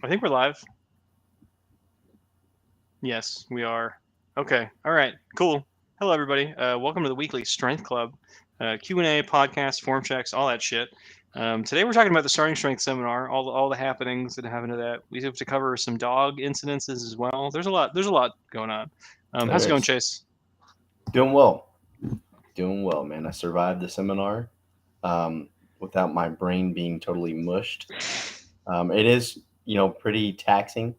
I think we're live. Yes, we are. Okay. All right. Cool. Hello, everybody. Welcome to the weekly Strength Club, Q&A, podcast, form checks, all that shit. Today we're talking about the starting strength seminar, all the happenings that happened to that. We have to cover some dog incidences as well. There's a lot going on. There How's it going, is. Chase? Doing well. Doing well, man. I survived the seminar without my brain being totally mushed. It is, pretty taxing.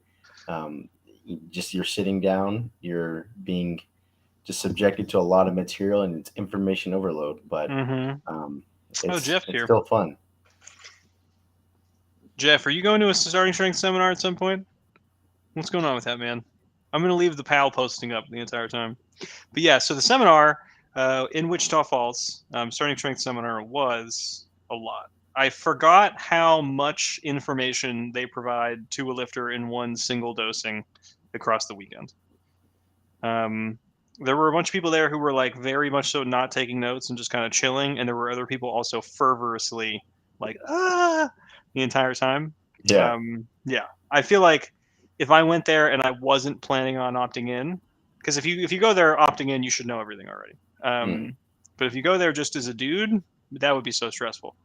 Just you're sitting down, you're being just subjected to a lot of material and it's information overload, but Mm-hmm. um, Oh, it's Jeff's it's here. still fun. Jeff, are you going to a starting strength seminar at some point? What's going on with that, man? I'm going to leave the PAL posting up the entire time. But yeah, so the seminar in Wichita Falls, starting strength seminar, was a lot. I forgot how much information they provide to a lifter in one single dosing across the weekend. There were a bunch of people there who were like very much so not taking notes and just kind of chilling, and there were other people also fervorously like the entire time. Yeah. Yeah, I feel like if I went there and I wasn't planning on opting in, because if you go there opting in, you should know everything already. hmm But if you go there just as a dude, that would be so stressful.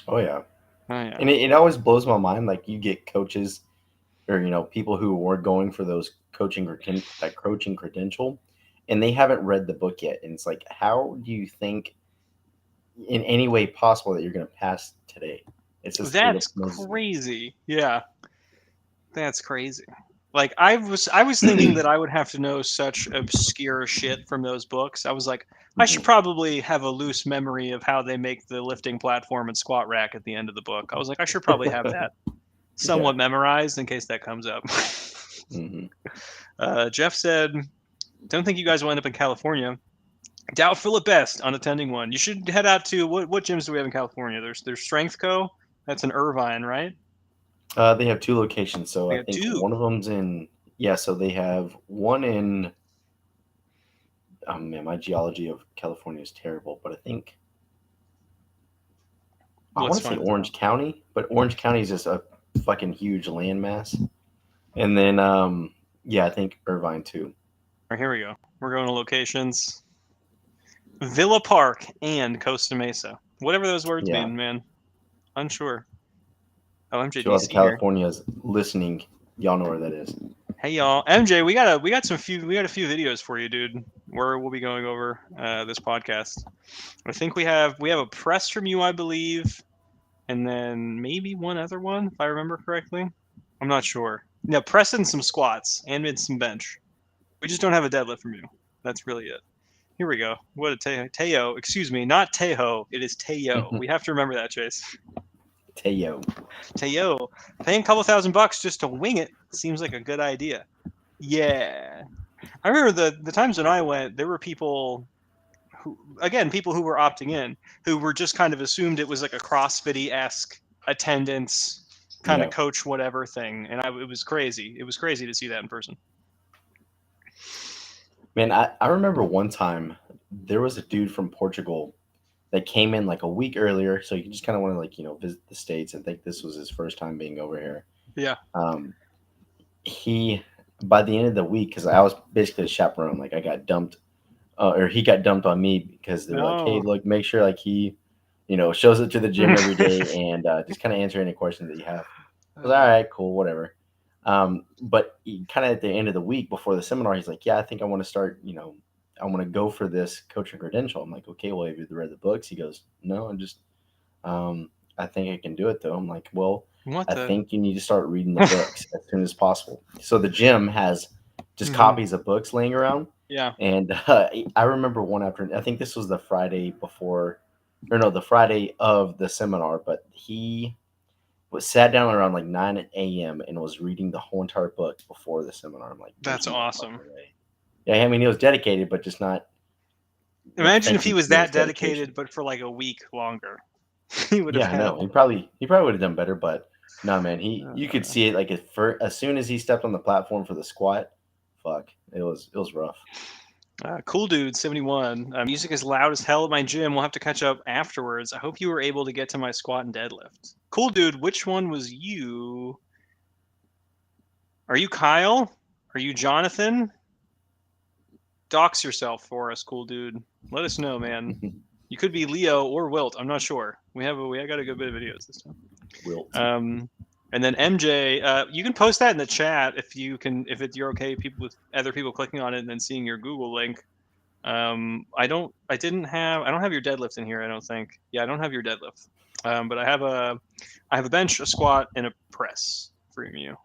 Oh yeah. Oh yeah. And it always blows my mind. Like you get coaches or people who were going for those that coaching credential, and they haven't read the book yet. And it's like, how do you think in any way possible that you're going to pass today? It's just it That's amazes me. crazy. Yeah, that's crazy. Like I was thinking that I would have to know such obscure shit from those books. I was like, I should hmm probably have a loose memory of how they make the lifting platform and squat rack at the end of the book. I was like, I should probably have that yeah. somewhat memorized in case that comes up. hmm Jeff said, "Don't think you guys will end up in California. Doubtful at best on attending one. You should head out to what gyms do we have in California? There's Strength Co. That's in Irvine, right? They have two locations, so They I have think two. one of them's in. Yeah, so they have one in. Oh man, my geology of California is terrible, but I think I Let's want to say find this out. Orange County, but Orange County is just a fucking huge landmass. And then, yeah, I think Irvine too. All right, here we go. We're going to locations: Villa Park and Costa Mesa. Whatever those words Yeah, mean, man. Unsure. Oh, to all the MJDC here. Californias listening, y'all know where that is. Hey y'all, MJ, we got a few videos for you, dude. Where we'll be going over this podcast. I think we have a press from you, I believe, and then maybe one other one, if I remember correctly. I'm not sure. No, press and some squats and mid some bench. We just don't have a deadlift from you. That's really it. Here we go. What a Teo. Excuse me, not Tejo. It is Teo. We have to remember that, Chase. Teo. Teo. Paying a couple $1,000 just to wing it seems like a good idea. Yeah. I remember the times when I went, there were people people who were opting in, who were just kind of assumed it was like a CrossFit-esque attendance kind of Yeah, coach whatever thing, and it was crazy. It was crazy to see that in person. man, I remember one time there was a dude from Portugal that came in like a week earlier, so he just kind of wanted to like visit the states and think this was his first time being over here. Yeah. Um, he by the end of the week, because I was basically a chaperone, like I got dumped, or he got dumped on me because they were like, hey, No. look, make sure like he, shows up to the gym every day and just kind of answer any questions that you have. I was all right, cool, whatever. But kind of at the end of the week before the seminar, he's like, yeah, I think I want to start, I want to go for this coaching credential. I'm like, okay, well, have you read the books? He goes, no, I'm just, I think I can do it though. I'm like, well, What I the? think you need to start reading the books as soon as possible. So the gym has just Mhm. copies of books laying around. Yeah. And I remember one afternoon, I think this was the Friday before, or no, the Friday of the seminar, but he was sat down around like 9 a.m. and was reading the whole entire book before the seminar. I'm like, there's That's no awesome. fucking way. Yeah, I mean, he was dedicated, but just not Imagine if he thinking was through his that dedication. dedicated, but for like a week longer. He would have Yeah, I had. know. He probably would have done better, but no, man. You could Uh, see it like as soon as he stepped on the platform for the squat, fuck, it was rough. Cool dude 71. Music is loud as hell at my gym. We'll have to catch up afterwards. I hope you were able to get to my squat and deadlift. Cool dude, which one was you? Are you Kyle? Are you Jonathan? Dox yourself for us, cool dude. Let us know, man. You could be Leo or Wilt. I'm not sure. We got a good bit of videos this time. Wilt. And then MJ, you can post that in the chat if you're okay. With other people clicking on it and then seeing your Google link. I don't have your deadlift in here. I don't think. Yeah, I don't have your deadlift. But I have a bench, a squat, and a press for you.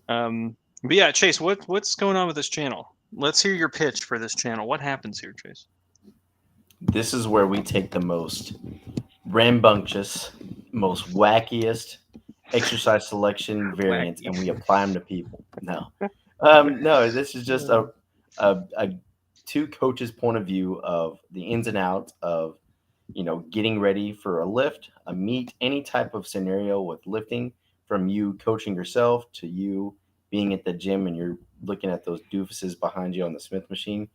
But yeah, Chase, what's going on with this channel? Let's hear your pitch for this channel. What happens here, Chase? This is where we take the most rambunctious, most wackiest exercise selection variants and we apply them to people. No, this is just a two coaches' point of view of the ins and outs of, getting ready for a lift, a meet, any type of scenario with lifting, from you coaching yourself to you being at the gym and you're looking at those doofuses behind you on the Smith machine.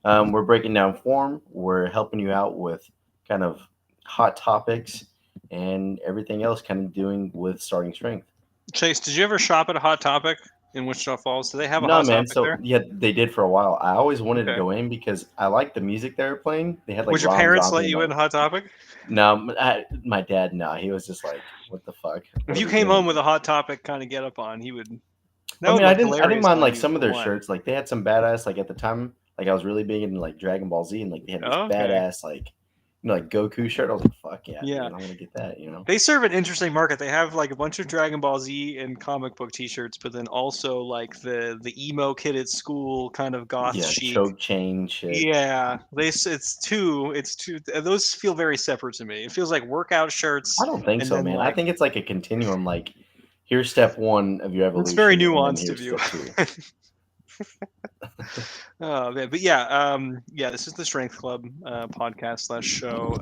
We're breaking down form. We're helping you out with kind of hot topics and everything else kind of doing with starting strength. Chase, did you ever shop at a Hot Topic in Wichita Falls? Do they have a No, Hot man. Topic So there? yeah, they did for a while. I always wanted to go in because I liked the music they were playing. They had like Would your Rob parents Zombie let you in Hot Topic? No, my dad. No, he was just like, "What the fuck?" If you came home with a Hot Topic kind of get up on, he would. I didn't mind like some of their shirts. Like they had some badass. Like at the time, like I was really big into like Dragon Ball Z, and like they had this badass like like Goku shirt. I was like, "Fuck yeah, dude, I want to get that." They serve an interesting market. They have like a bunch of Dragon Ball Z and comic book T-shirts, but then also like the emo kid at school kind of goth chic. Choke chain shit. Yeah, it's two. Those feel very separate to me. It feels like workout shirts. I don't think so, man. I think it's like a continuum. Like, here's step one of your evolution. It's very nuanced of you. Oh man, but this is the Strength Club podcast / show.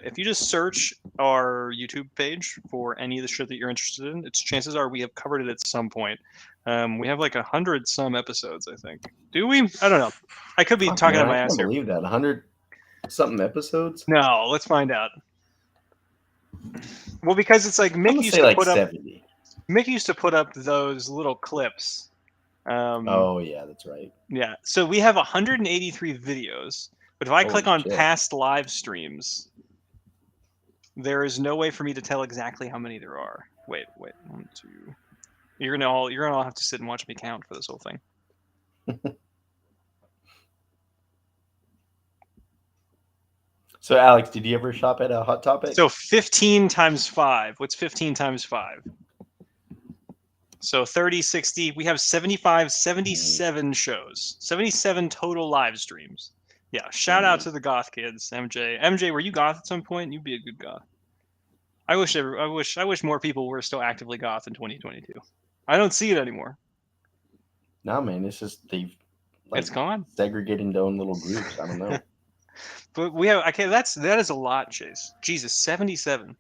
If you just search our YouTube page for any of the shit that you're interested in, chances are we have covered it at some point. We have like 100 some episodes, I think. Do we? I don't know. I could be talking out my ass here. I can't believe that 100 something episodes. No, let's find out. Well, because it's like Mick used to put 70. Mick used to put up those little clips. Oh yeah, that's right. Yeah, so we have 183 videos, but if I click on past live streams, there is no way for me to tell exactly how many there are. Wait, 1, 2. You're gonna all have to sit and watch me count for this whole thing. So Alex, did you ever shop at a Hot Topic? So 15 times 5. What's 15 times 5? So 30, 60, we have 75, 77 shows, 77 total live streams. Yeah, shout out to the goth kids, MJ. MJ, were you goth at some point? You'd be a good goth. I wish more people were still actively goth in 2022. I don't see it anymore. No, man, it's just it's gone. Segregated into own little groups. I don't know. But we have that is a lot, Chase. Jesus, 77.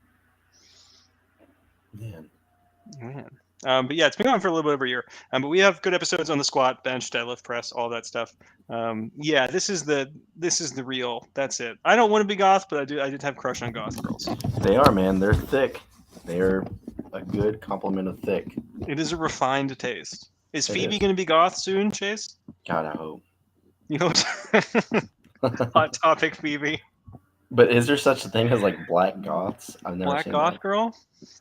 Man. But yeah, it's been on for a little bit over a year. But we have good episodes on the squat, bench, deadlift, press, all that stuff. Yeah, this is the real. That's it. I don't want to be goth, but I did have a crush on goth girls. They are, man. They're thick. They're a good complement of thick. It is a refined taste. Is Phoebe going to be goth soon, Chase? God, I hope. You know, Hot Topic Phoebe. But is there such a thing as like black goths? I've never black seen goth that. Girl.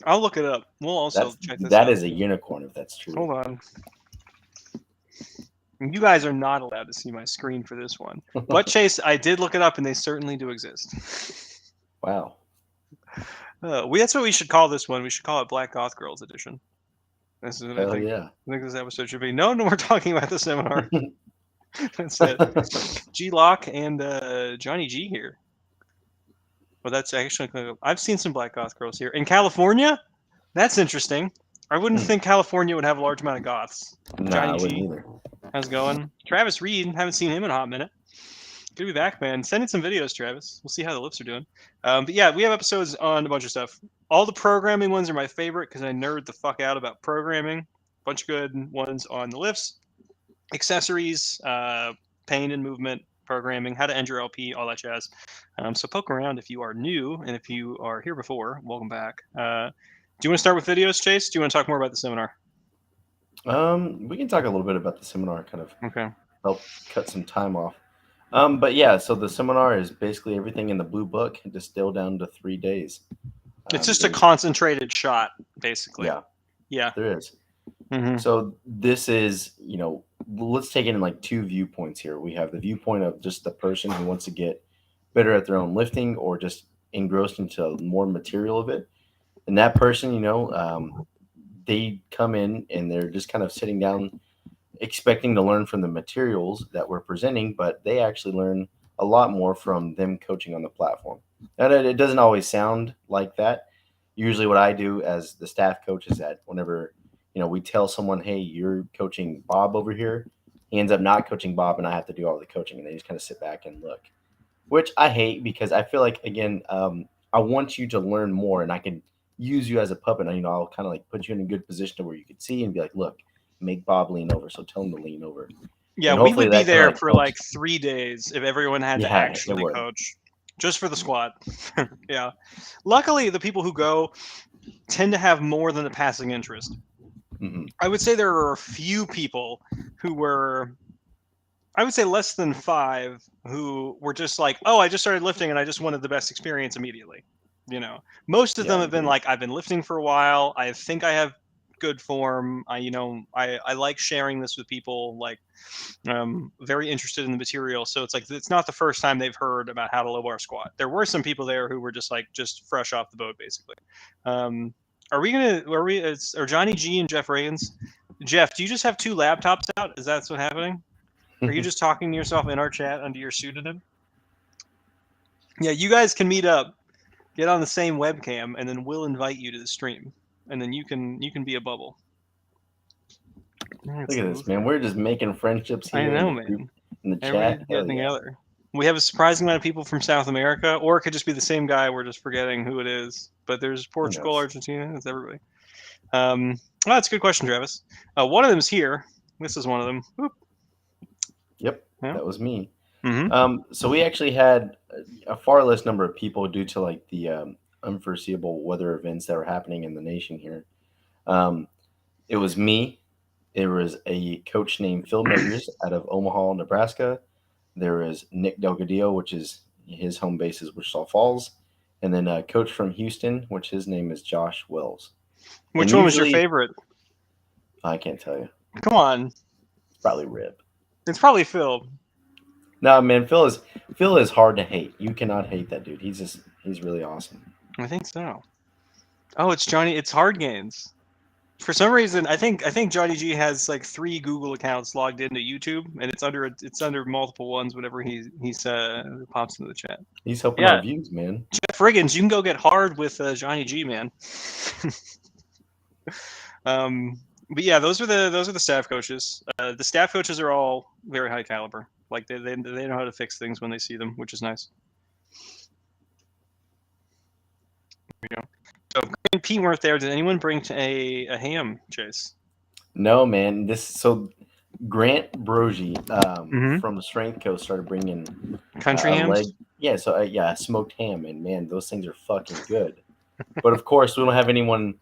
I'll look it up. We'll also check this out. That is a unicorn, if that's true. Hold on. You guys are not allowed to see my screen for this one. But Chase, I did look it up, and they certainly do exist. Wow. That's what we should call this one. We should call it Black Goth Girls Edition. This is what I think. Yeah. I think this episode should be. No, we're talking about the seminar. That's it. G-Lock and Johnny G here. Well, that's actually, I've seen some Black Goth girls here. In California? That's interesting. I wouldn't think California would have a large amount of goths. Johnny I wouldn't either. How's it going? Travis Reed, haven't seen him in a hot minute. Good to be back, man. Send in some videos, Travis. We'll see how the lifts are doing. But yeah, we have episodes on a bunch of stuff. All the programming ones are my favorite because I nerd the fuck out about programming. A bunch of good ones on the lifts, accessories, pain and movement, programming, how to end your LP, all that jazz. So poke around if you are new, and if you are here before, welcome back. Do you want to start with videos, Chase? Do you want to talk more about the seminar? We can talk a little bit about the seminar, kind of Okay. help cut some time off. But yeah, so the seminar is basically everything in the blue book distilled down to 3 days. It's just a There's concentrated shot, basically. Yeah, Yeah. there is. Mm-hmm. So this is, let's take it in like two viewpoints here. We have the viewpoint of just the person who wants to get better at their own lifting or just engrossed into more material of it. And that person, they come in and they're just kind of sitting down expecting to learn from the materials that we're presenting, but they actually learn a lot more from them coaching on the platform. And it doesn't always sound like that. Usually, what I do as the staff coach is that whenever we tell someone, "Hey, you're coaching Bob over here," he ends up not coaching Bob, and I have to do all the coaching, and they just kind of sit back and look, which I hate because I feel like again, I want you to learn more, and I can use you as a puppet. I'll kind of like put you in a good position where you could see and be like, "Look, make Bob lean over," so tell him to lean over, Yeah, and we hopefully would be that kind of there like for helps. like 3 days if everyone had to Yeah, it actually would. coach, just for the squat. Yeah. Luckily, the people who go tend to have more than a passing interest. Hmm. I would say there are a few people who were, I would say less than 5, who were just like, oh, I just started lifting and I just wanted the best experience immediately. Most of Yeah, them I have been agree. like, I've been lifting for a while. I think I have good form. I like sharing this with people, like, very interested in the material. So it's like, it's not the first time they've heard about how to low bar squat. There were some people there who were just fresh off the boat, basically. Um, are Johnny G and Jeff Reagans? Jeff, do you just have 2 laptops out? Is that what's happening? Are you just talking to yourself in our chat under your pseudonym? Yeah, you guys can meet up, get on the same webcam, and then we'll invite you to the stream, and then you can be a bubble. Look at this, man. We're just making friendships I here in know, the group, man. in the Everybody's chat. Hell getting yeah. together. We have a surprising amount of people from South America, or it could just be the same guy. We're just forgetting who it is. But there's Who Portugal, knows? Argentina. It's everybody. Oh, that's a good question, Travis. One of them's here. This is one of them. Whoop. Yep, Yeah. that was me. Mm-hmm. So we actually had a far less number of people due to like the unforeseeable weather events that were happening in the nation here. Um, it was me. There was a coach named Phil Majors out of Omaha, Nebraska. There is Nick Delgadillo, which is his home base is Wichita Falls, and then a coach from Houston, which his name is Josh Wells. And Which one was your usually, favorite? I can't tell you. Come on. Probably Rip. It's probably Phil. No, man, Phil is hard to hate. You cannot hate that dude. He's really awesome. I think so. Oh, it's Johnny. It's Hard Gains. For some reason, I think Johnny G has like 3 Google accounts logged into YouTube, and it's under multiple ones whenever he's pops into the chat. He's helping Yeah, our views, man. Jeff Riggins, you can go get hard with Johnny G, man. um, but yeah, those are the staff coaches. The staff coaches are all very high caliber. Like they know how to fix things when they see them, which is nice. There you go. So Grant and Pete weren't there. Did anyone bring a ham, Chase? No, man. Grant Brogy Mm-hmm. from Strength Coast started bringing Country a leg. hams. Yeah, so yeah, smoked ham, and man, those things are fucking good. But of course, we don't have anyone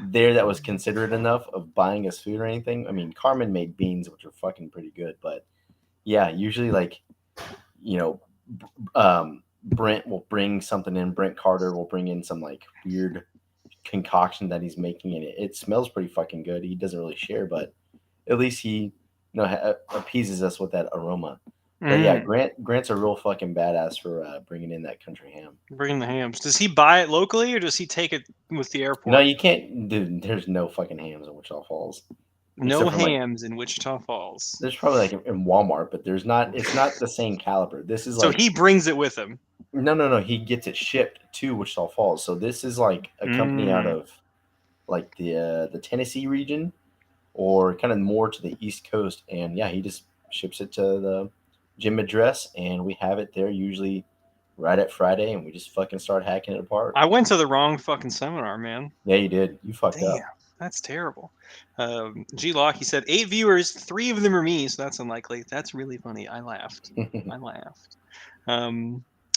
there that was considerate enough of buying us food or anything. I mean, Carmen made beans, which are fucking pretty good, but yeah, usually like you know, Brent will bring something in. Brent Carter will bring in some like weird concoction that he's making, and it smells pretty fucking good. He doesn't really share, but at least he appeases us with that aroma. But yeah, Mm. Grant's a real fucking badass for bringing in that country ham. Bringing the hams. Does he buy it locally or does he take it with the No, airport? you can't. Dude, there's no fucking hams in Wichita Falls, No except for like hams in Wichita Falls. there's probably like in Walmart, but there's not. It's not the same caliber. This is So like he brings it with him. no. He gets it shipped to Wichita Falls. So this is like a company out Mm. of like the Tennessee region or kind of more to the East Coast, and yeah, he just ships it to the gym address, and we have it there usually right at Friday, and we just fucking start hacking it apart. I went to the wrong fucking seminar, man. Yeah, you did. You fucked Damn, up. that's terrible. G Lock, he said 8 viewers, 3 of them are me, so that's unlikely. That's really funny. I laughed.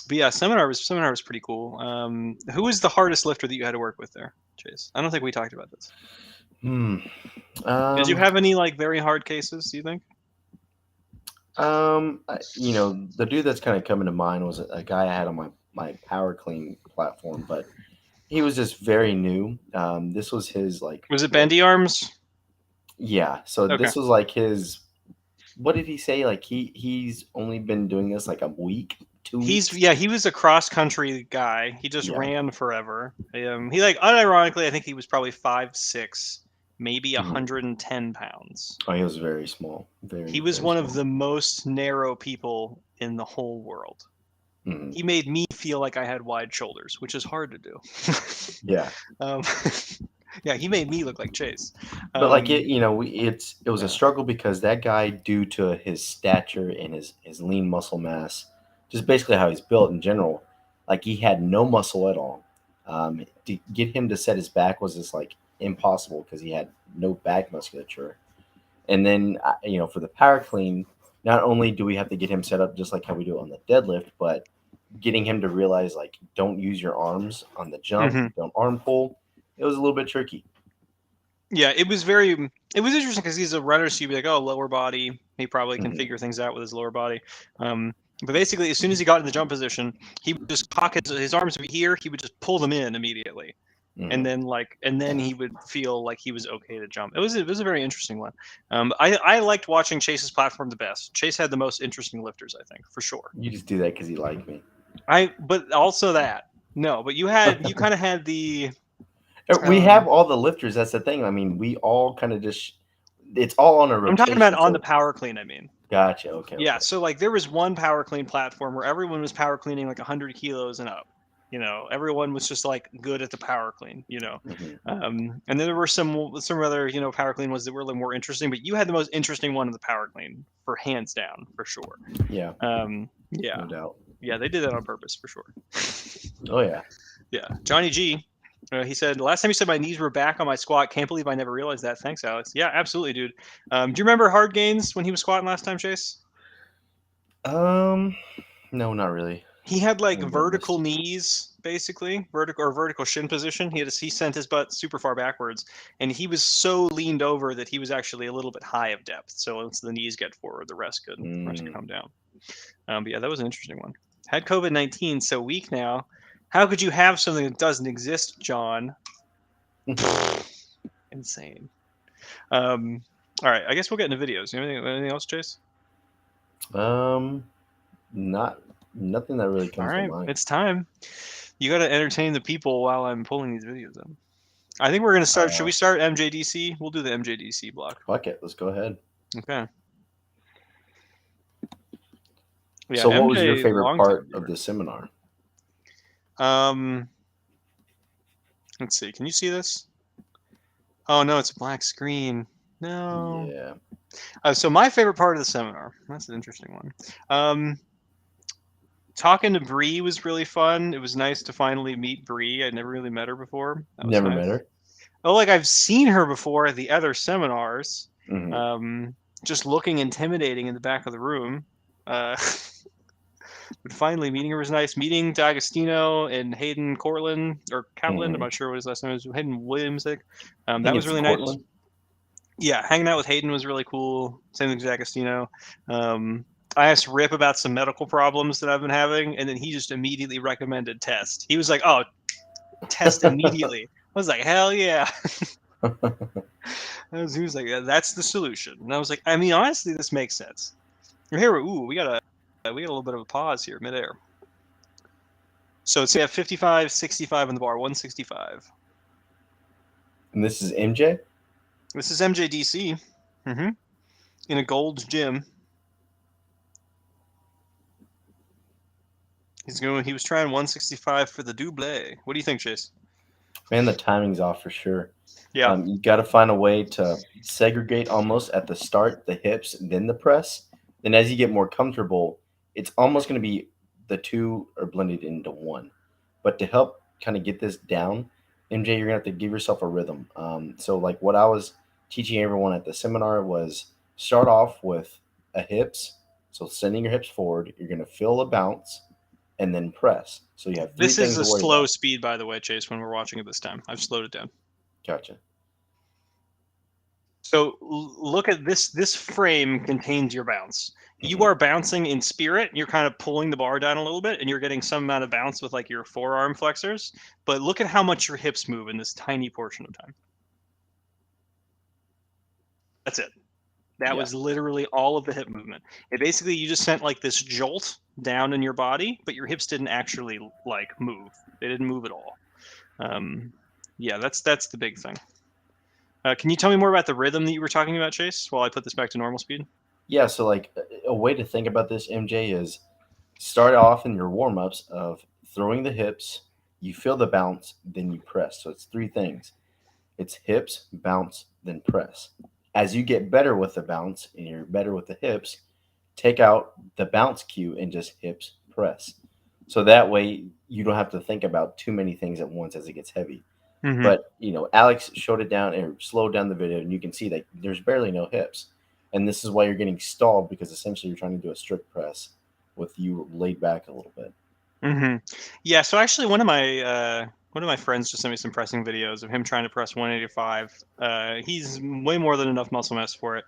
But yeah, seminar was pretty cool. Who was the hardest lifter that you had to work with there, Chase? I don't think we talked about this. Hmm. Did you have any like very hard cases? Do you think? The dude that's kind of coming to mind was a guy I had on my power clean platform, but he was just very new. This was his Was it bendy arms? yeah. So Okay. this was like his. What did he say? Like he's only been doing this like a week, 2 weeks. He was a cross country guy. He just Yeah. ran forever. He like unironically, I think he was probably 5'6", maybe Mhm. 110 pounds. Oh, he was very small. Very, He was very one of small. the most narrow people in the whole world. Mhm. He made me feel like I had wide shoulders, which is hard to do. Yeah. um, yeah, he made me look like Chase. But like Um, it was a yeah. struggle because that guy, due to his stature and his lean muscle mass, just basically how he's built in general, like he had no muscle at all. To get him to set his back was just like impossible because he had no back musculature. And then for the power clean, not only do we have to get him set up just like how we do on the deadlift, but getting him to realize like don't use your arms on the jump, hmm don't arm pull. It was a little bit tricky. Yeah, it was interesting because he's a runner, so you'd be like, oh, lower body. He probably can Mhm. figure things out with his lower body. But basically, as soon as he got in the jump position, he would just cock his arms would be here. He would just pull them in immediately, and Mhm. then he would feel like he was okay to jump. It was a very interesting one. I liked watching Chase's platform the best. Chase had the most interesting lifters, I think, for sure. You just do that because you like me. But also that no, but you kind of had the We have um, all the lifters. That's the thing. I mean, we all kind of just. It's all on a I'm talking about rotation. on the So power clean. I mean. gotcha. Okay. Yeah, Okay. so like there was one power clean platform where everyone was power cleaning like 100 kilos and up. Everyone was just like good at the power clean. Hmm. And then there were some other power clean ones that were a little more interesting, but you had the most interesting one of the power clean for hands down for sure. Yeah. Yeah, No doubt. yeah, they did that on purpose for sure. Oh yeah. Yeah, Johnny G. He said, last time you said my knees were back on my squat. Can't believe I never realized that. Thanks, Alex. Yeah, absolutely, dude. Do you remember hard gains when he was squatting last time, Chase? Um. No, not really. He had I like think I vertical missed. knees, basically vertical shin position. He sent his butt super far backwards, and he was so leaned over that he was actually a little bit high of depth. So once the knees get forward, the rest could Mm. come down. But yeah, that was an interesting one. Had COVID-19, so weak now. How could you have something that doesn't exist, John? Insane. All right, I guess we'll get into videos. Anything else, Chase? Um. Not nothing that really All comes to right, mind. it's time. You got to entertain the people while I'm pulling these videos up. I think we're going to start. Should Uh. we start MJDC? We'll do the MJDC block. Fuck it. Let's go ahead. Okay. Yeah, So, what was your MJ, favorite long time part of viewer. the seminar? Um, let's see. Can you see this? Oh no, it's a black screen. No. Yeah. So my favorite part of the seminar. That's an interesting one. Talking to Bree was really fun. It was nice to finally meet Bree. I'd never really met her before. That was Never met nice. her. Oh, like I've seen her before at the other seminars. Hmm. Just looking intimidating in the back of the room. But finally meeting her was nice. Meeting D'Agostino and Hayden Cortland or Catlin, I'm Hmm. not sure what his last name is. Hayden Williams, I think. I That think was it's really nice. Cortland. Yeah, hanging out with Hayden was really cool. Same with D'Agostino. I asked Rip about some medical problems that I've been having, and then he just immediately recommended test. He was like, "Oh, test immediately." I was like, "Hell yeah!" He was like, "That's the solution." And I was like, "I mean, honestly, this makes sense." Here, we got a little bit of a pause here, midair. So it's 55, 65 on the bar, 165. And this is MJ. This is MJDC, in a Gold's Gym. He was trying 165 for the double. What do you think, Chase? Man, the timing's off for sure. Yeah. You got to find a way to segregate almost at the start the hips, then the press. Then as you get more comfortable, it's almost going to be the two are blended into one. But to help kind of get this down, MJ, you're going to have to give yourself a rhythm. So like what I was teaching everyone at the seminar was start off with a hips. So sending your hips forward, you're going to feel a bounce and then press. So you have three This is things a to worry slow about. speed, by the way, Chase, when we're watching it this time. I've slowed it down. Gotcha. So look at this. This frame contains your bounce. You Mhm. are bouncing in spirit. You're kind of pulling the bar down a little bit, and you're getting some amount of bounce with like your forearm flexors. But look at how much your hips move in this tiny portion of time. That's it. That Yeah. was literally all of the hip movement. It basically you just sent like this jolt down in your body, but your hips didn't actually like move. They didn't move at all. Yeah, that's the big thing. Can you tell me more about the rhythm that you were talking about, Chase? While I put this back to normal speed. Yeah. So like a way to think about this, MJ, is start off in your warm ups of throwing the hips. You feel the bounce, then you press. So it's three things. It's hips, bounce, then press. As you get better with the bounce and you're better with the hips, take out the bounce cue and just hips press. So that way you don't have to think about too many things at once as it gets heavy. Mm-hmm. But Alex showed it down and slowed down the video, and you can see that there's barely no hips, and this is why you're getting stalled because essentially you're trying to do a strict press with you laid back a little bit. Mm-hmm. Yeah. So actually, one of my friends just sent me some pressing videos of him trying to press 185. He's way more than enough muscle mass for it.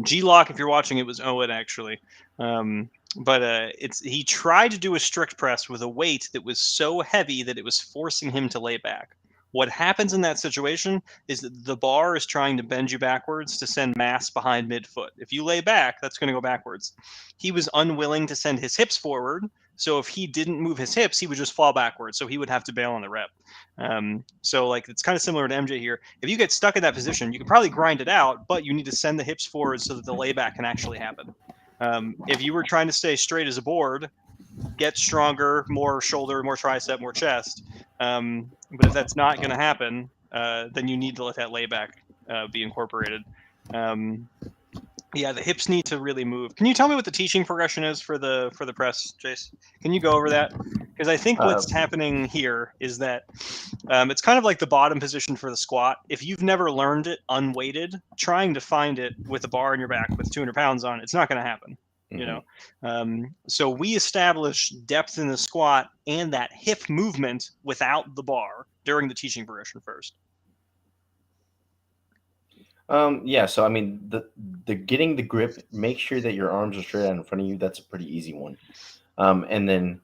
G-Lock, if you're watching, it was Owen actually. But he tried to do a strict press with a weight that was so heavy that it was forcing him to lay back. What happens in that situation is that the bar is trying to bend you backwards to send mass behind midfoot. If you lay back, that's going to go backwards. He was unwilling to send his hips forward, so if he didn't move his hips, he would just fall backwards. So he would have to bail on the rep. So like it's kind of similar to MJ here. If you get stuck in that position, you can probably grind it out, but you need to send the hips forward so that the layback can actually happen. If you were trying to stay straight as a board, get stronger, more shoulder, more tricep, more chest. But if that's not going to happen, then you need to let that layback be incorporated. Yeah, the hips need to really move. Can you tell me what the teaching progression is for the press, Jace? Can you go over that? Because I think Uh, what's happening here is that it's kind of like the bottom position for the squat. If you've never learned it unweighted, trying to find it with a bar in your back with 200 pounds on, it's not going to happen. So we establish depth in the squat and that hip movement without the bar during the teaching progression first. Yeah, so I mean, the getting the grip, make sure that your arms are straight out in front of you. That's a pretty easy one. And then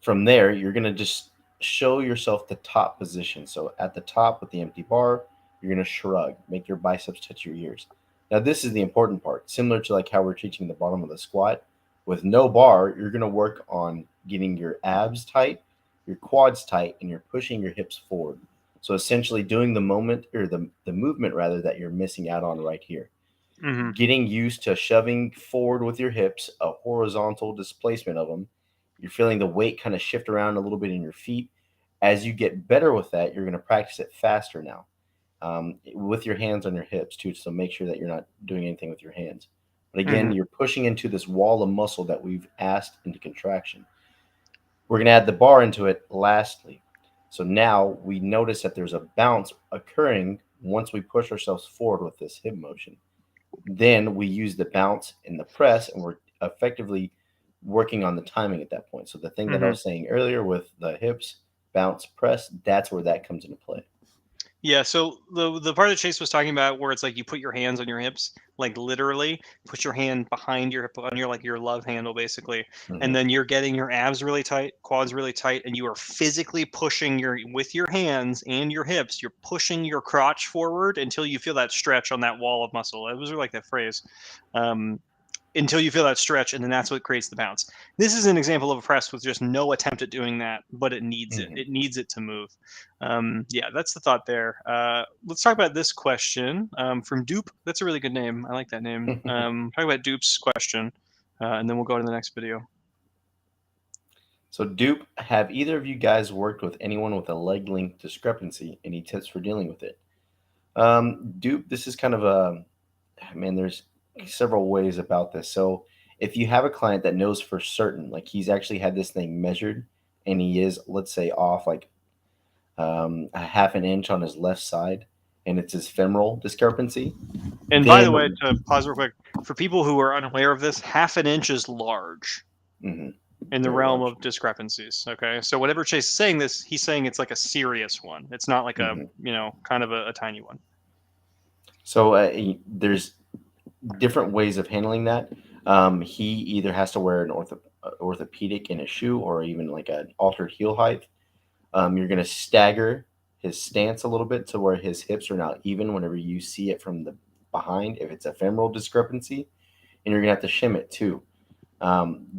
from there, you're gonna just show yourself the top position. So at the top with the empty bar, you're gonna shrug, make your biceps touch your ears. Now this is the important part. Similar to like how we're teaching the bottom of the squat, with no bar, you're gonna work on getting your abs tight, your quads tight, and you're pushing your hips forward. So essentially doing the moment or the movement rather that you're missing out on right here. Mm-hmm. Getting used to shoving forward with your hips, a horizontal displacement of them. You're feeling the weight kind of shift around a little bit in your feet. As you get better with that, you're going to practice it faster now with your hands on your hips too. So make sure that you're not doing anything with your hands. But again, Mm-hmm. you're pushing into this wall of muscle that we've asked into contraction. We're going to add the bar into it lastly. So now we notice that there's a bounce occurring once we push ourselves forward with this hip motion. Then we use the bounce in the press, and we're effectively working on the timing at that point. So the thing that I Mm-hmm. was saying earlier with the hips, bounce, press, that's where that comes into play. Yeah, so the part that Chase was talking about where it's like you put your hands on your hips, like literally put your hand behind your hip on your like your love handle basically, and Mm-hmm. then you're getting your abs really tight, quads really tight, and you are physically pushing your with your hands and your hips, you're pushing your crotch forward until you feel that stretch on that wall of muscle. It was like that phrase. Until you feel that stretch, and then that's what creates the bounce. This is an example of a press with just no attempt at doing that, but it needs it. Mm-hmm. It needs it to move. Yeah, that's the thought there. Let's talk about this question from Dupe. That's a really good name. I like that name. Talk about Dupe's question, and then we'll go to the next video. So, Dupe, have either of you guys worked with anyone with a leg length discrepancy? Any tips for dealing with it? Dupe, this is kind of a man. There's several ways about this. So, if you have a client that knows for certain, like he's actually had this thing measured, and he is, let's say, off like a half an inch on his left side, and it's his femoral discrepancy, And by the way, then to pause real quick, for people who are unaware of this, half an inch is large mhm, in the very realm large. of discrepancies. Okay, so whenever Chase is saying this, he's saying it's like a serious one. It's not like a Mhm. kind of a tiny one. So there's different ways of handling that. He either has to wear an orthopedic in a shoe or even like an altered heel height. You're going to stagger his stance a little bit to where his hips are not even whenever you see it from the behind, if it's a femoral discrepancy, and you're going to have to shim it too.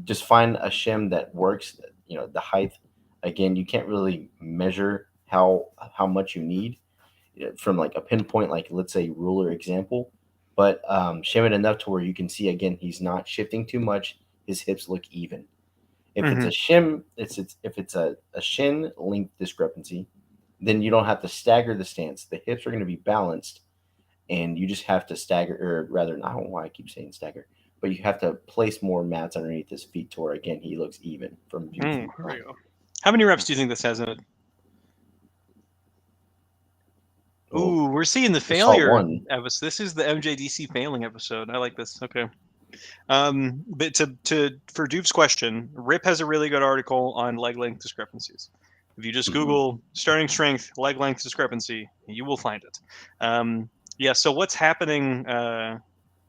Just find a shim that works. The height. Again, you can't really measure how much you need from like a pinpoint, like let's say ruler example, but shim it enough to where you can see again he's not shifting too much. His hips look even. If it's a shim, if it's a shin length discrepancy, then you don't have to stagger the stance. The hips are going to be balanced, and you just have to stagger, or rather, I don't know why I keep saying stagger, but you have to place more mats underneath his feet to where again he looks even from view. There you go. How many reps do you think this has in it? Ooh, we're seeing the failure episode. This is the MJDC failing episode. I like this. Okay. But for Dupe's question, Rip has a really good article on leg length discrepancies. If you just Google starting strength leg length discrepancy, you will find it. Yeah. So what's happening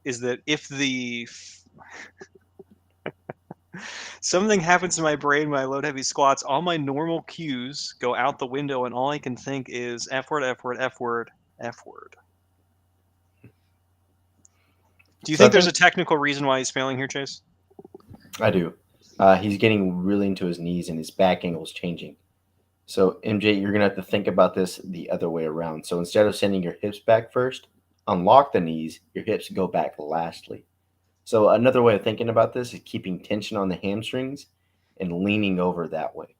is that if something happens to my brain when I load heavy squats, all my normal cues go out the window, and all I can think is F word, F word, F word, F word. Do you think there's a technical reason why he's failing here, Chase? I do. He's getting really into his knees, and his back angle is changing. So, MJ, you're going to have to think about this the other way around. So instead of sending your hips back first, unlock the knees, your hips go back lastly. So another way of thinking about this is keeping tension on the hamstrings and leaning over that way.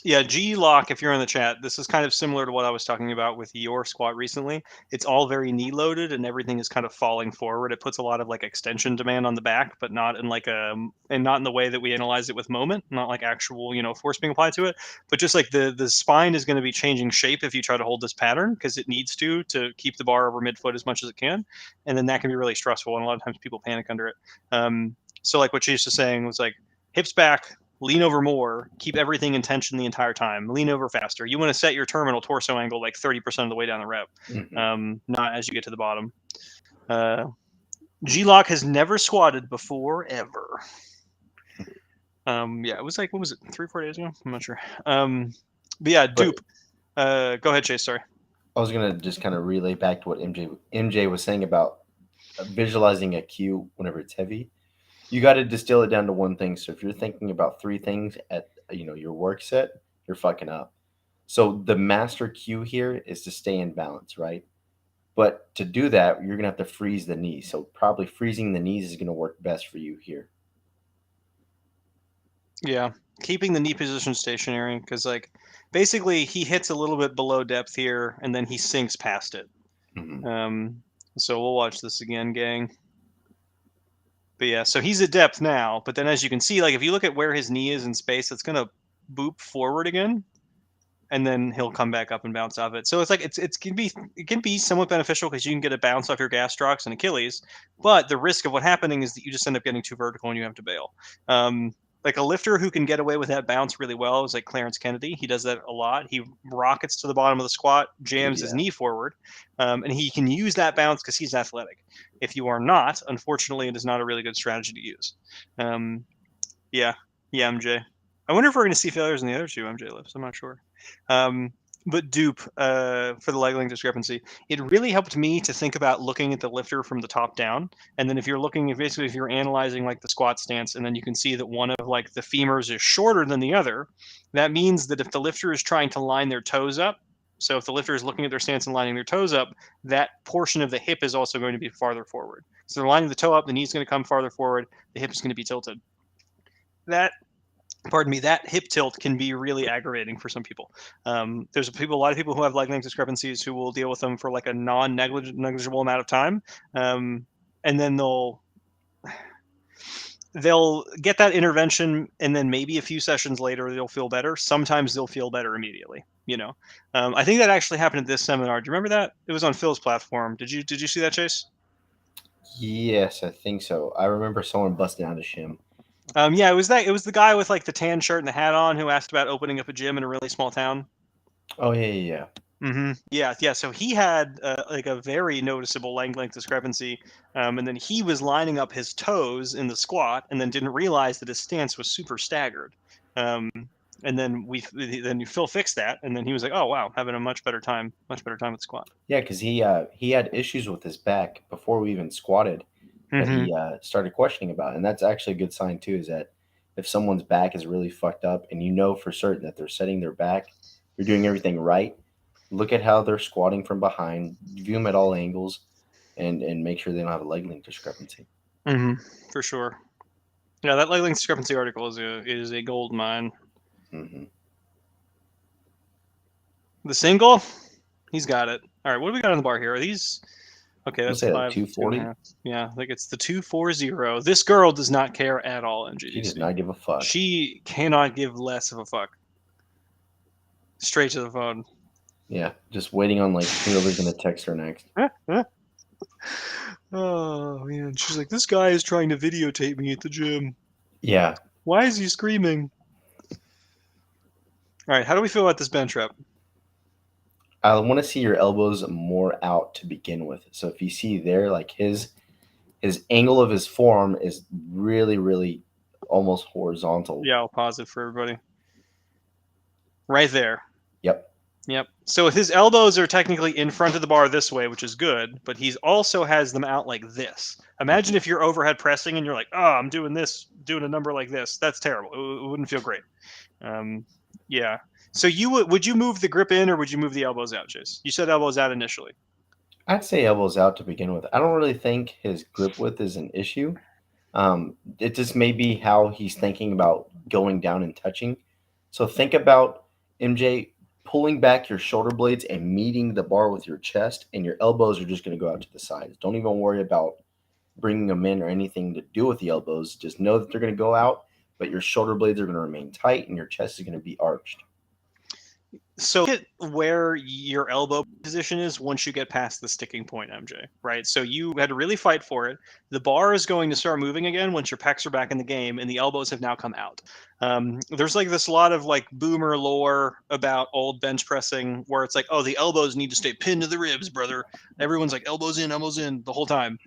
Yeah, G-Lock, if you're in the chat, this is kind of similar to what I was talking about with your squat recently. It's all very knee loaded and everything is kind of falling forward. It puts a lot of like extension demand on the back, but not in like and not in the way that we analyze it with moment, not like actual, force being applied to it, but just like the spine is going to be changing shape if you try to hold this pattern because it needs to keep the bar over midfoot as much as it can. And then that can be really stressful. And a lot of times people panic under it. So like what Chase was saying was like hips back, lean over more, keep everything in tension the entire time, lean over faster. You want to set your terminal torso angle like 30% of the way down the rep, not as you get to the bottom. G-Lock has never squatted before, ever. Yeah, it was like, what was it, 3-4 days ago? I'm not sure. But yeah, Dupe. Go ahead, Chase, sorry. I was going to just kind of relay back to what MJ was saying about visualizing a cue whenever it's heavy. You got to distill it down to one thing. So if you're thinking about 3 things at your work set, you're fucking up. So the master cue here is to stay in balance, right? But to do that, you're gonna have to freeze the knees. So probably freezing the knees is gonna work best for you here. Yeah, keeping the knee position stationary because like basically he hits a little bit below depth here and then he sinks past it. So we'll watch this again, gang. But yeah, so he's at depth now, but then as you can see, like if you look at where his knee is in space, it's gonna boop forward again, and then he'll come back up and bounce off it. So it's like it can be somewhat beneficial because you can get a bounce off your gastrocs and Achilles, but the risk of what happening is that you just end up getting too vertical and you have to bail. Like a lifter who can get away with that bounce really well is like Clarence Kennedy. He does that a lot. He rockets to the bottom of the squat, jams his knee forward, and he can use that bounce because he's athletic. If you are not, unfortunately, it is not a really good strategy to use. Yeah, MJ. I wonder if we're going to see failures in the other 2 MJ lifts. I'm not sure. But Dupe, for the leg length discrepancy, it really helped me to think about looking at the lifter from the top down. And then if you're analyzing like the squat stance, and then you can see that one of like the femurs is shorter than the other, that means that if the lifter is trying to line their toes up, so if the lifter is looking at their stance and lining their toes up, that portion of the hip is also going to be farther forward. So they're lining the toe up, the knee's going to come farther forward, the hip is going to be tilted. That hip tilt can be really aggravating for some people. There's a lot of people who have leg length discrepancies who will deal with them for like a non-negligible amount of time. And then they'll get that intervention, and then maybe a few sessions later, they'll feel better. Sometimes they'll feel better immediately, I think that actually happened at this seminar. Do you remember that? It was on Phil's platform. Did you see that, Chase? Yes, I think so. I remember someone busting out a shim. Yeah, it was the guy with like the tan shirt and the hat on who asked about opening up a gym in a really small town. Oh yeah. Yeah. So he had like a very noticeable length discrepancy, and then he was lining up his toes in the squat, and then didn't realize that his stance was super staggered. Um, and then Phil fixed that, and then he was like, "Oh wow, having a much better time with squat." Yeah, because he had issues with his back before we even squatted that Mm-hmm. he started questioning about, and that's actually a good sign too. Is that if someone's back is really fucked up, and you know for certain that they're setting their back, they're doing everything right. Look at how they're squatting from behind, view them at all angles, and make sure they don't have a leg length discrepancy. Mm-hmm. For sure. Yeah, that leg length discrepancy article is a gold mine. Hmm. The single, he's got it. All right, what do we got on the bar here? Are these? Okay, We'll that's say like 5, 240. 2.5. Yeah, I think it's the 240. This girl does not care at all, She does MGDC. not give a fuck. She cannot give less of a fuck. Straight to the phone. Yeah, just waiting on like whoever's gonna text her next. Oh man, she's like, this guy is trying to videotape me at the gym. Yeah, Why is he screaming? All right, how do we feel about this bench rep? I want to see your elbows more out to begin with. So if you see there, like his angle of his forearm is really, really almost horizontal. Yeah, I'll pause it for everybody. Right there. Yep. Yep. So his elbows are technically in front of the bar this way, which is good, but he's also has them out like this. Imagine if you're overhead pressing and you're like, oh, I'm doing this, doing a number like this. That's terrible. It wouldn't feel great. Yeah. So would you move the grip in or would you move the elbows out, Chase? You said elbows out initially. I'd say elbows out to begin with. I don't really think his grip width is an issue. It just may be how he's thinking about going down and touching. So think about MJ pulling back your shoulder blades and meeting the bar with your chest, and your elbows are just going to go out to the sides. Don't even worry about bringing them in or anything to do with the elbows. Just know that they're going to go out, but your shoulder blades are going to remain tight and your chest is going to be arched. So look at where your elbow position is once you get past the sticking point, MJ, right? So you had to really fight for it. The bar is going to start moving again once your pecs are back in the game and the elbows have now come out. There's like this lot of like boomer lore about old bench pressing where it's like, oh, the elbows need to stay pinned to the ribs, brother. Everyone's like elbows in the whole time.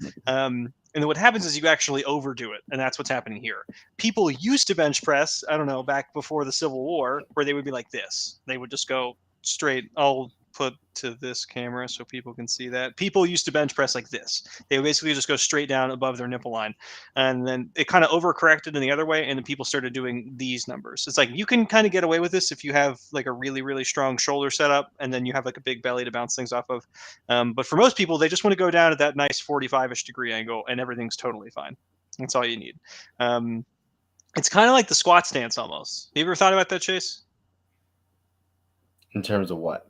And then what happens is you actually overdo it. And that's what's happening here. People used to bench press, I don't know, back before the Civil War, where they would be like this. They would just go straight. I'll put to this camera so people can see that. People used to bench press like this. They would basically just go straight down above their nipple line. And then it kind of overcorrected in the other way. And then people started doing these numbers. It's like you can kind of get away with this if you have like a really, really strong shoulder setup and then you have like a big belly to bounce things off of. But for most people, they just want to go down at that nice 45-ish degree angle and everything's totally fine. That's all you need. It's kind of like the squat stance almost. You ever thought about that, Chase? In terms of what?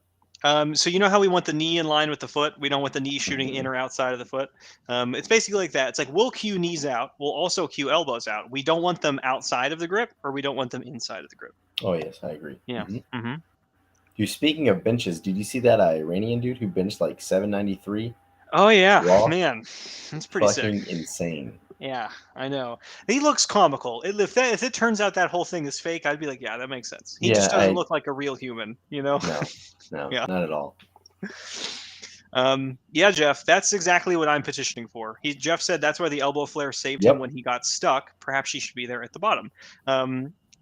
So you know how we want the knee in line with the foot? We don't want the knee shooting in or outside of the foot. It's basically like that. It's like we'll cue knees out. We'll also cue elbows out. We don't want them outside of the grip or we don't want them inside of the grip. Oh, yes, I agree. Yeah. Mm-hmm. Mm-hmm. Dude, speaking of benches, did you see that Iranian dude who benched like 793? Oh, yeah. Raw? Man, that's pretty Fucking sick. insane. Yeah, I know. He looks comical. If it turns out that whole thing is fake, I'd be like, yeah, that makes sense. He just doesn't look like a real human, you know? No, Yeah. not at all. Yeah, Jeff, that's exactly what I'm petitioning for. Jeff said that's why the elbow flare saved Yep. him when he got stuck. Perhaps he should be there at the bottom.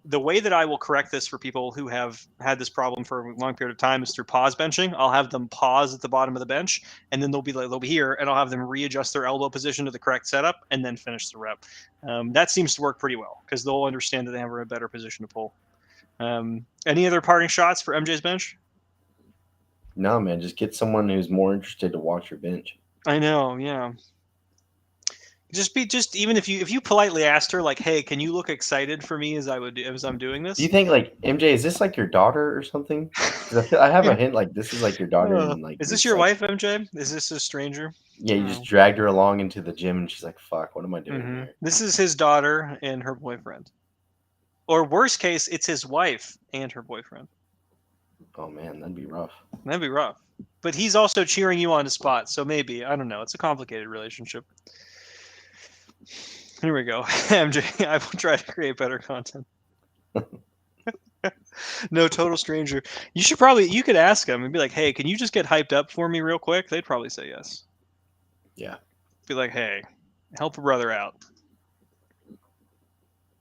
The way that I will correct this for people who have had this problem for a long period of time is through pause benching. I'll have them pause at the bottom of the bench, and then they'll be here, and I'll have them readjust their elbow position to the correct setup, and then finish the rep. That seems to work pretty well because they'll understand that they have a better position to pull. Any other parting shots for MJ's bench? No, man, just get someone who's more interested to watch your bench. I know, yeah. Just even if you politely asked her like, hey, can you look excited for me as I'm doing this? Do you think like MJ, is this like your daughter or something? Because I have a hint like this is like your daughter and like. Is this your wife, MJ? Is this a stranger? Yeah, you just dragged her along into the gym and she's like, fuck, what am I doing here? This is his daughter and her boyfriend. Or worst case, it's his wife and her boyfriend. Oh man, that'd be rough. That'd be rough. But he's also cheering you on the spot, so maybe, I don't know, it's a complicated relationship. Here we go. MJ, I will try to create better content. No, total stranger. You could ask them and be like, hey, can you just get hyped up for me real quick? They'd probably say yes. Yeah. Be like, hey, help a brother out.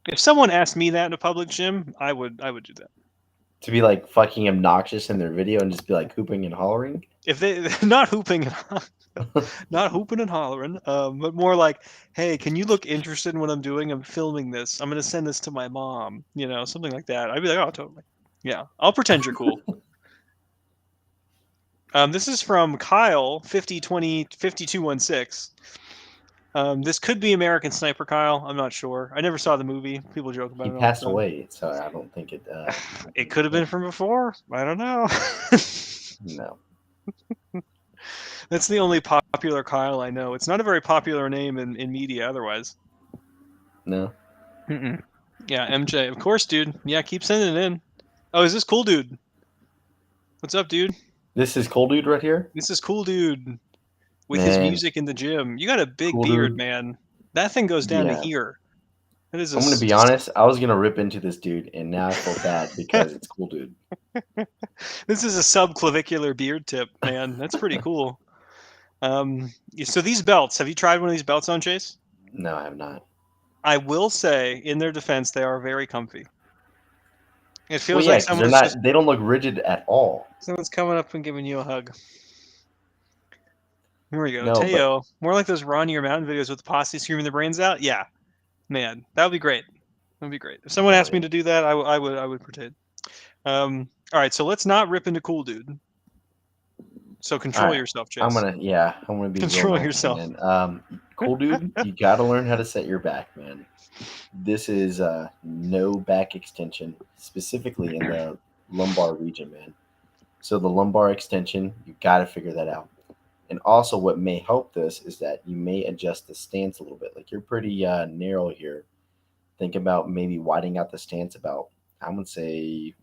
If someone asked me that in a public gym, I would do that. To be like fucking obnoxious in their video and just be like hooping and hollering. If they not hooping and hollering, but more like, hey, can you look interested in what I'm doing? I'm filming this. I'm gonna send this to my mom. Something like that. I'd be like, oh, totally. Yeah, I'll pretend you're cool. This is from Kyle 50205216. This could be American Sniper Kyle. I'm not sure. I never saw the movie. People joke about He it all passed the time. away, so I don't think it. It could have been from before. I don't know. No. That's the only popular Kyle I know. It's not a very popular name in media otherwise. No. Mm-mm. Yeah, MJ. Of course, dude. Yeah, keep sending it in. Oh, is this cool dude? What's up, dude? This is Cool Dude right here? This is cool dude with his Man, music in the gym. You got a big Cool beard, Dude. man. That thing goes down to Yeah. here. That is I'm going to be honest. I was going to rip into this dude, and now I feel bad because it's Cool Dude. This is a subclavicular beard tip, man. That's pretty cool. So these belts, have you tried one of these belts on, Chase? No, I have not. I will say, in their defense, they are very comfy. It Well, feels yeah, like because they're not. They don't look rigid at all. someone's coming up and giving you a hug. Here we go. No, but Teo, more like those Ron Your Mountain videos with the posse screaming their brains out. Yeah, man, that would be great. That would be great. If someone asked me to do that, I would pretend. All right, so let's not rip into Cool Dude. So control yourself, Chase. I'm gonna be Control real nice, yourself. man. Cool Dude, you got to learn how to set your back, man. This is no back extension, specifically in the lumbar region, man. So the lumbar extension, you got to figure that out. And also, what may help this is that you may adjust the stance a little bit. Like you're pretty narrow here. Think about maybe widening out the stance about, I would say,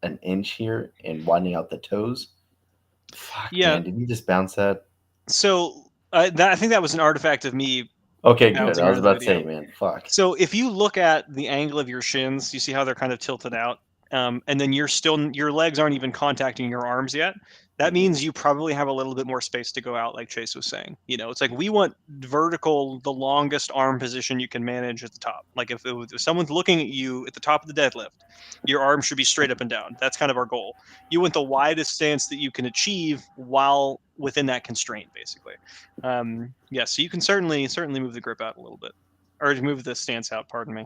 an inch here and widening out the toes. Fuck, Yeah. man, did you just bounce that? So I think that was an artifact of me. Okay, good. I was about to say, man, fuck. So if you look at the angle of your shins, you see how they're kind of tilted out, and then your legs aren't even contacting your arms yet. That means you probably have a little bit more space to go out, like Chase was saying. It's like we want vertical, the longest arm position you can manage at the top. Like if someone's looking at you at the top of the deadlift, your arm should be straight up and down. That's kind of our goal. You want the widest stance that you can achieve while within that constraint, basically. Yeah, so you can certainly move the grip out a little bit, or move the stance out. Pardon me.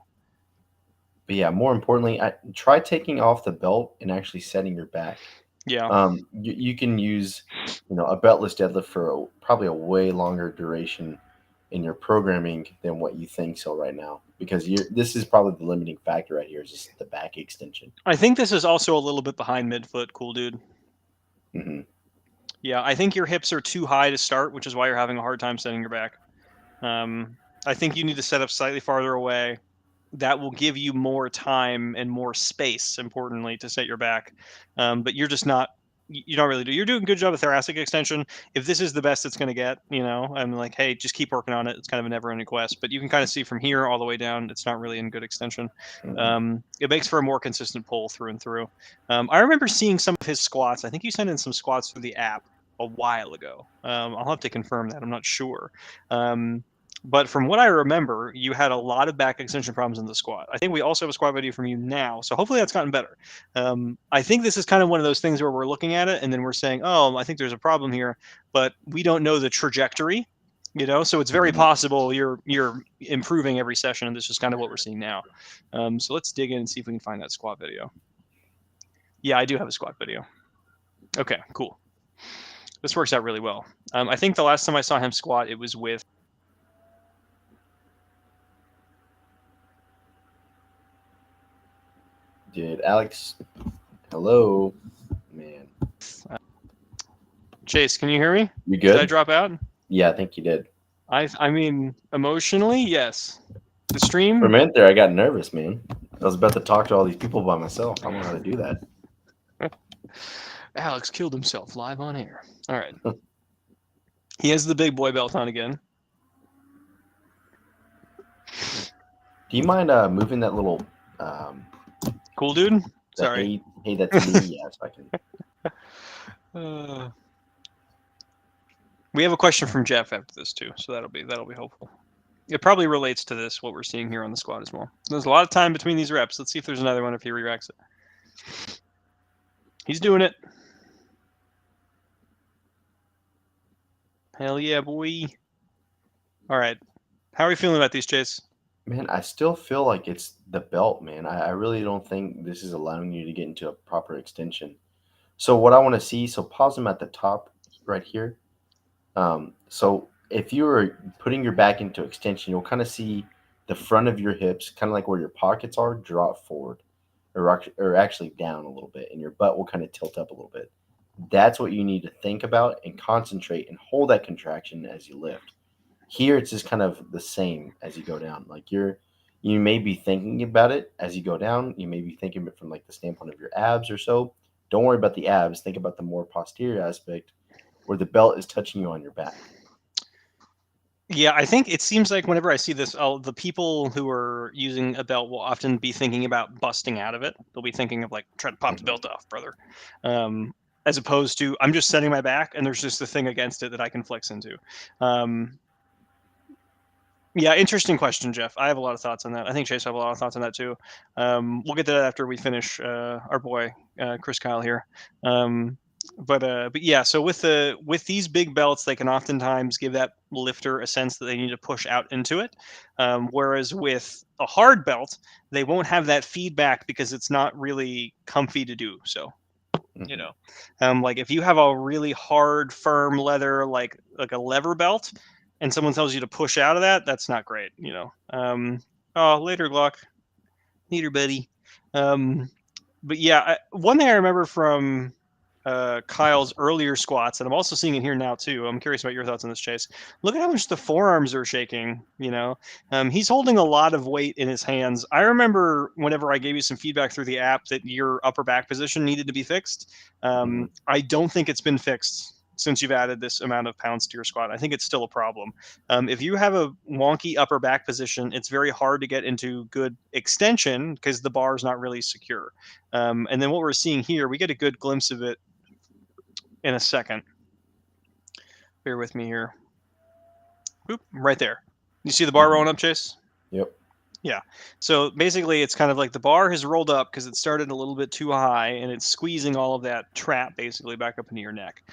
But yeah, more importantly, try taking off the belt and actually setting your back. Yeah. You can use, a beltless deadlift for probably a way longer duration in your programming than what you think so right now, because this is probably the limiting factor right here is just the back extension. I think this is also a little bit behind midfoot, Cool Dude. Mm-hmm. Yeah, I think your hips are too high to start, which is why you're having a hard time setting your back. I think you need to set up slightly farther away. That will give you more time and more space, importantly, to set your back. But you're just not, you don't really do. You're doing a good job of thoracic extension. If this is the best it's going to get, I'm like, hey, just keep working on it. It's kind of a never-ending quest. But you can kind of see from here all the way down, it's not really in good extension. Mm-hmm. It makes for a more consistent pull through and through. I remember seeing some of his squats. I think you sent in some squats through the app a while ago. I'll have to confirm that. I'm not sure. But from what I remember, you had a lot of back extension problems in the squat. I think we also have a squat video from you now, so hopefully that's gotten better. I think this is kind of one of those things where we're looking at it and then we're saying, oh, I think there's a problem here, but we don't know the trajectory, so it's very possible you're improving every session, and this is kind of what we're seeing now. So let's dig in and see if we can find that squat video. Yeah, I do have a squat video. Okay, cool. This works out really well. I think the last time I saw him squat, it was with Dude, Alex, hello, man. Chase, can you hear me? You good? Did I drop out? Yeah, I think you did. I mean, emotionally, yes. The stream? For a minute there, I got nervous, man. I was about to talk to all these people by myself. I don't know how to do that. Alex killed himself live on air. All right. He has the big boy belt on again. Do you mind moving that little... Cool Dude? The Sorry. hey, that's me. Yeah, so I can. We have a question from Jeff after this too, so that'll be helpful. It probably relates to this, what we're seeing here on the squat as well. There's a lot of time between these reps. Let's see if there's another one if he re-racks it. He's doing it. Hell yeah, boy. All right. How are you feeling about these, Chase? Man, I still feel like it's the belt, man. I really don't think this is allowing you to get into a proper extension. So what I want to see, so pause them at the top right here. So if you were putting your back into extension, you'll kind of see the front of your hips, kind of like where your pockets are, drop forward or actually down a little bit, and your butt will kind of tilt up a little bit. That's what you need to think about and concentrate and hold that contraction as you lift. Here, it's just kind of the same as you go down. Like you may be thinking about it as you go down. You may be thinking of it from like the standpoint of your abs or so. Don't worry about the abs. Think about the more posterior aspect where the belt is touching you on your back. Yeah, I think it seems like whenever I see this, the people who are using a belt will often be thinking about busting out of it. They'll be thinking of like, try to pop the belt off, brother. As opposed to, I'm just setting my back and there's just a thing against it that I can flex into. Yeah, interesting question, Jeff. I have a lot of thoughts on that. I think Chase will have a lot of thoughts on that too. We'll get to that after we finish our boy Chris Kyle here. But yeah, so with these big belts, they can oftentimes give that lifter a sense that they need to push out into it. Whereas with a hard belt, they won't have that feedback because it's not really comfy to do so. You know, like if you have a really hard, firm leather, like a lever belt, and someone tells you to push out of that, that's not great. You know. Oh, later, Glock. Later, buddy. But yeah, one thing I remember from Kyle's earlier squats, and I'm also seeing it here now too. I'm curious about your thoughts on this, Chase. Look at how much the forearms are shaking. You know, he's holding a lot of weight in his hands. I remember whenever I gave you some feedback through the app that your upper back position needed to be fixed. I don't think it's been fixed since you've added this amount of pounds to your squat. I think it's still a problem. If you have a wonky upper back position, it's very hard to get into good extension because the bar is not really secure. And then what we're seeing here, we get a good glimpse of it in a second. Bear with me here. Oop, right there. You see the bar rolling up, Chase? Yep. Yeah. So basically, it's kind of like the bar has rolled up because it started a little bit too high, and it's squeezing all of that trap basically back up into your neck.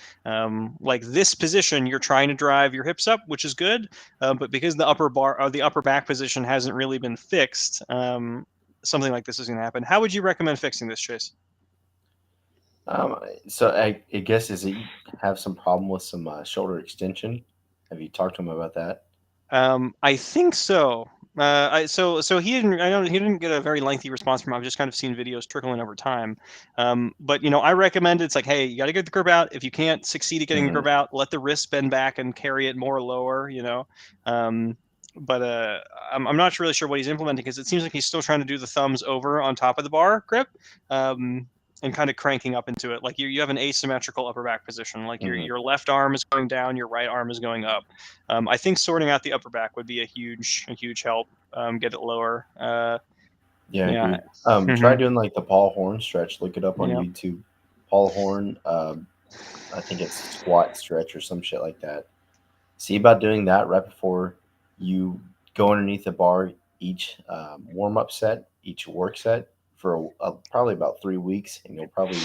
Like this position, you're trying to drive your hips up, which is good, but because the upper bar or the upper back position hasn't really been fixed, something like this is going to happen. How would you recommend fixing this, Chase? So I guess is it you have some problem with some shoulder extension? Have you talked to him about that? I think so. So he didn't. I know he didn't get a very lengthy response from. I've just kind of seen videos trickling over time. But you know, I recommend it's like, hey, you got to get the grip out. If you can't succeed at getting the grip out, let the wrist bend back and carry it more lower. You know. But I'm not really sure what he's implementing because it seems like he's still trying to do the thumbs over on top of the bar grip. And kind of cranking up into it. Like you have an asymmetrical upper back position. Like your left arm is going down, your right arm is going up. I think sorting out the upper back would be a huge help. Get it lower. Yeah, I agree. Try doing like the Paul Horn stretch. Look it up on Yeah. YouTube. Paul Horn. I think it's squat stretch or some shit like that. See about doing that right before you go underneath the bar each warm up set, each work set for probably about 3 weeks, and you'll probably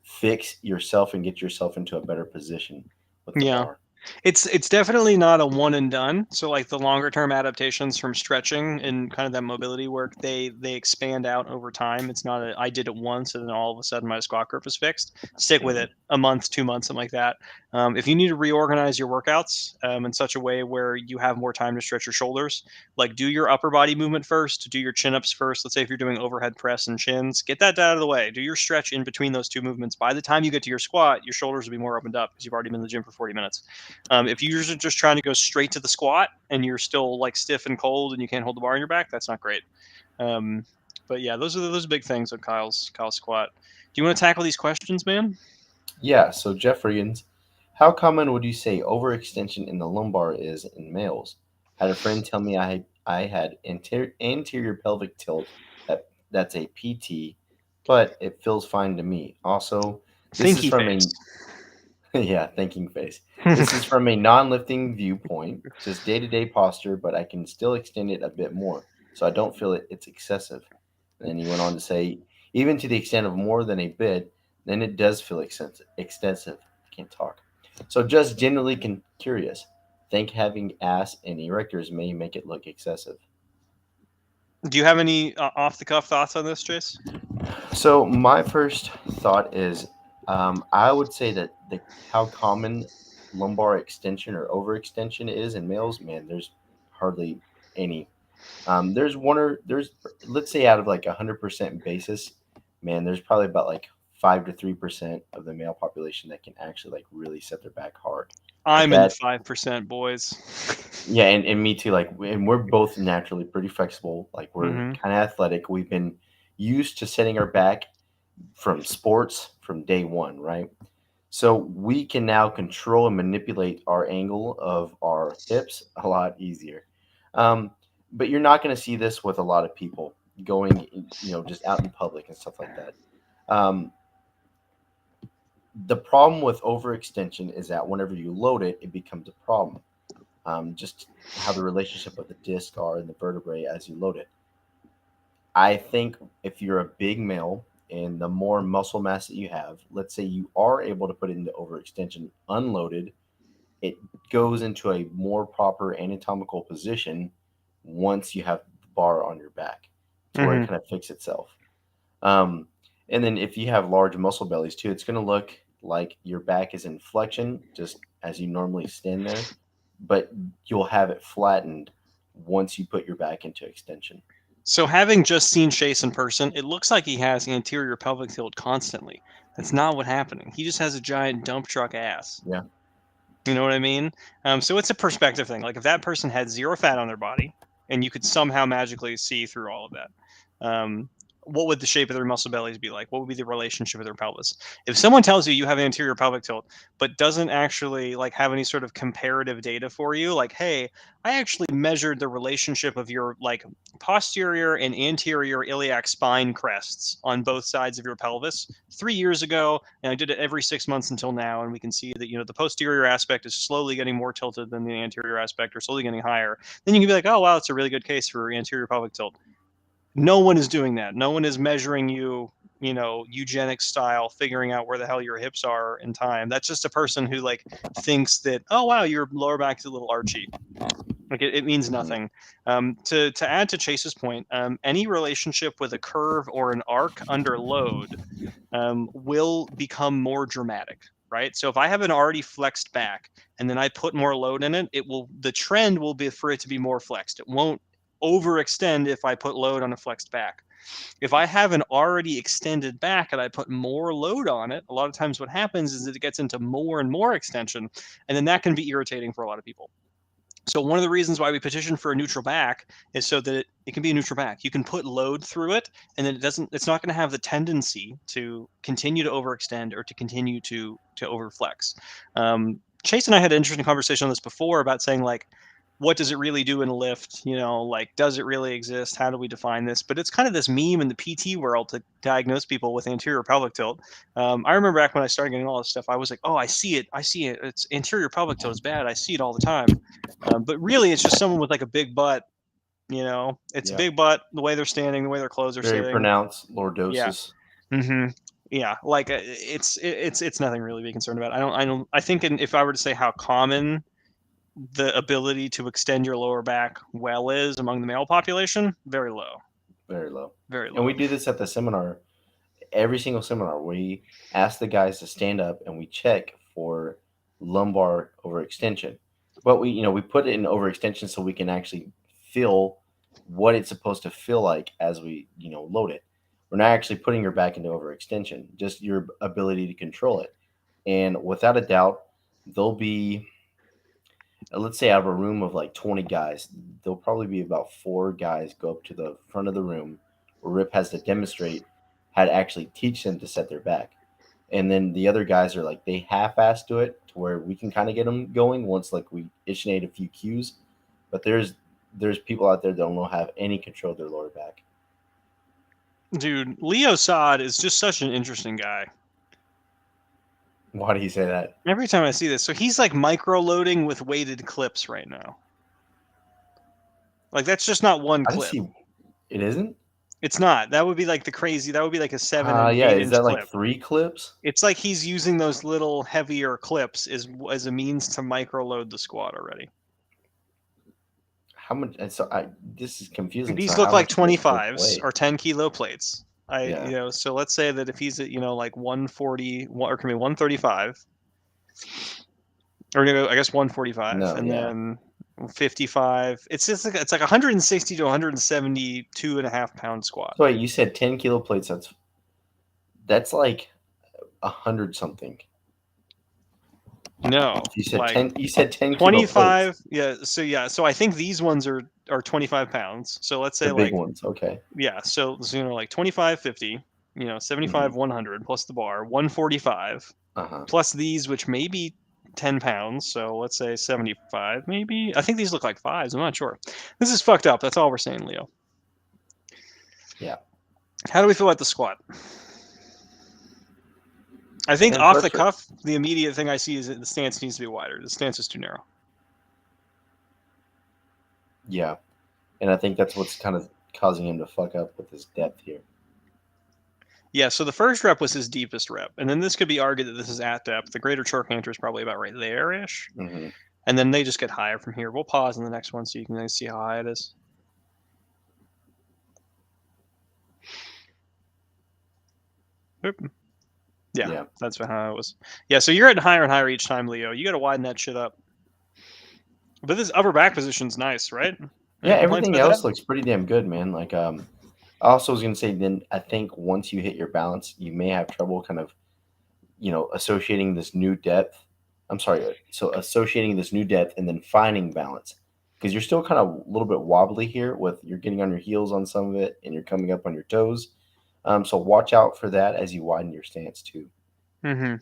fix yourself and get yourself into a better position with the Yeah. bar. It's definitely not a one and done. So like the longer term adaptations from stretching and kind of that mobility work, they expand out over time. It's not I did it once and then all of a sudden my squat grip is fixed. Stick with it a month, 2 months, something like that. If you need to reorganize your workouts in such a way where you have more time to stretch your shoulders, like do your upper body movement first, do your chin ups first. Let's say if you're doing overhead press and chins, get that out of the way. Do your stretch in between those two movements. By the time you get to your squat, your shoulders will be more opened up because you've already been in the gym for 40 minutes. If you're just trying to go straight to the squat and you're still like stiff and cold and you can't hold the bar in your back, that's not great. But yeah, those are big things of Kyle's squat. Do you want to tackle these questions, man? Yeah. So Jeff Riggins, how common would you say overextension in the lumbar is in males? Had a friend tell me I had anterior pelvic tilt. That's a PT. but it feels fine to me. Also, this is Thinky from face. a yeah, thinking face. This is from a non-lifting viewpoint, just day-to-day posture, but I can still extend it a bit more, so I don't feel it's excessive. And then he went on to say, even to the extent of more than a bit, then it does feel extensive. I can't talk. So just generally curious. Think having ass and erectors may make it look excessive. Do you have any off the cuff thoughts on this, Chase? So my first thought is, I would say that how common lumbar extension or overextension is in males, man, there's hardly any. There's one or there's let's say out of like 100% basis, man, there's probably about like 5 to 3% of the male population that can actually like really set their back hard. But I'm in the that 5%, boys. yeah, and me too. Like, and we're both naturally pretty flexible. Like, we're Hmm. kind of athletic. We've been used to setting our back from sports from day one, right? So we can now control and manipulate our angle of our hips a lot easier. Um, but you're not going to see this with a lot of people going, just out in public and stuff like that. Um, the problem with overextension is that whenever you load it, it becomes a problem. Just how the relationship of the disc are and the vertebrae as you load it. I think if you're a big male and the more muscle mass that you have, let's say you are able to put it into overextension unloaded, it goes into a more proper anatomical position once you have the bar on your back to where it Hmm. kind of fixes itself. Um, and then if you have large muscle bellies too, it's going to look like your back is in flexion just as you normally stand there, but you'll have it flattened once you put your back into extension. So, having just seen Chase in person, it looks like he has anterior pelvic tilt constantly. That's not what's happening. He just has a giant dump truck ass. Yeah. You know what I mean? So it's a perspective thing. Like if that person had zero fat on their body, and you could somehow magically see through all of that, um, what would the shape of their muscle bellies be like? What would be the relationship of their pelvis? If someone tells you you have anterior pelvic tilt, but doesn't actually like have any sort of comparative data for you, like, hey, I actually measured the relationship of your like posterior and anterior iliac spine crests on both sides of your pelvis 3 years ago, and I did it every 6 months until now, and we can see that the posterior aspect is slowly getting more tilted than the anterior aspect, or slowly getting higher. Then you can be like, oh wow, it's a really good case for anterior pelvic tilt. No one is doing that. No one is measuring you, eugenics style, figuring out where the hell your hips are in time. That's just a person who like thinks that, oh wow, your lower back is a little archy. Like it means Mhm. nothing. To add to Chase's point, any relationship with a curve or an arc under load will become more dramatic, right? So if I have an already flexed back and then I put more load in it, the trend will be for it to be more flexed. It won't overextend if I put load on a flexed back. If I have an already extended back and I put more load on it, a lot of times what happens is that it gets into more and more extension, and then that can be irritating for a lot of people. So one of the reasons why we petition for a neutral back is so that it can be a neutral back. You can put load through it, and then it's not going to have the tendency to continue to overextend or to continue to overflex. Chase and I had an interesting conversation on this before about saying like, what does it really do in a lift? Like, does it really exist? How do we define this? But it's kind of this meme in the PT world to diagnose people with anterior pelvic tilt. I remember back when I started getting all this stuff, I was like, oh, I see it. I see it. It's anterior pelvic tilt is bad. I see it all the time. But really, it's just someone with like a big butt. It's a Yeah. big butt. The way they're standing, the way their clothes are Very sitting. pronounced Yeah. lordosis. Hmm. Yeah. Like it's nothing really to be concerned about. I don't. I think if I were to say how common the ability to extend your lower back well is among the male population, very low. Very low. Very And we low. do this at the seminar. Every single seminar, we ask the guys to stand up and we check for lumbar overextension. But we put it in overextension so we can actually feel what it's supposed to feel like as we load it. We're not actually putting your back into overextension, just your ability to control it. And without a doubt, there'll be, let's say, out of a room of like 20 guys, there'll probably be about 4 guys go up to the front of the room where Rip has to demonstrate how to actually teach them to set their back. And then the other guys are like, they half-ass do it to where we can kind of get them going once like we issue a few cues. But there's people out there that don't have any control of their lower back. Dude, Leo Sod is just such an interesting guy. Why do you say that? Every time I see this, so he's like micro loading with weighted clips right now. Like that's just not one I just clip. see it isn't. It's not. That would be like the crazy. That would be like a 7 and Yeah. 8 Is inch that clip. like 3 clips? It's like he's using those little heavier clips as a means to micro load the squat already. How much? And so this is confusing. These So look how like much does it 25s weigh? or 10 kilo plates. Yeah. So let's say that if he's at like 140 or can be 135, or I guess 145, No. and Yeah. then 55. It's just like it's like 160 to 172 and a half pound squat. So wait, you said 10 kilo plates. That's like 100 something. No, You said like 10. You said 10 kilo plates. 25. So I think these ones are 25 pounds. So let's say The big like ones. Okay. so like 25, 50, 75, 100 plus the bar, 145 Uh-huh. plus these, which may be 10 pounds. So let's say 75, maybe. I think these look like fives. I'm not sure. This is fucked up. That's all we're saying, Leo. Yeah. How do we feel about the squat? I think And off the cuff, the immediate thing I see is that the stance needs to be wider. The stance is too narrow. Yeah. And I think that's what's kind of causing him to fuck up with his depth here. Yeah, so the first rep was his deepest rep. And then this could be argued that this is at depth. The greater choke canter is probably about right there-ish. Mm-hmm. And then they just get higher from here. We'll pause in the next one so you can see how high it is. Oop. Yeah, that's how it was. Yeah, so you're getting higher and higher each time, Leo. You got to widen that shit up. But this upper back position's nice, right? Yeah, everything else looks pretty damn good, man. Like, I also was going to say, then I think once you hit your balance, you may have trouble kind of, associating this new depth. I'm sorry. So associating this new depth and then finding balance, because you're still kind of a little bit wobbly here with you're getting on your heels on some of it and you're coming up on your toes. So watch out for that as you widen your stance too. Mm-hmm.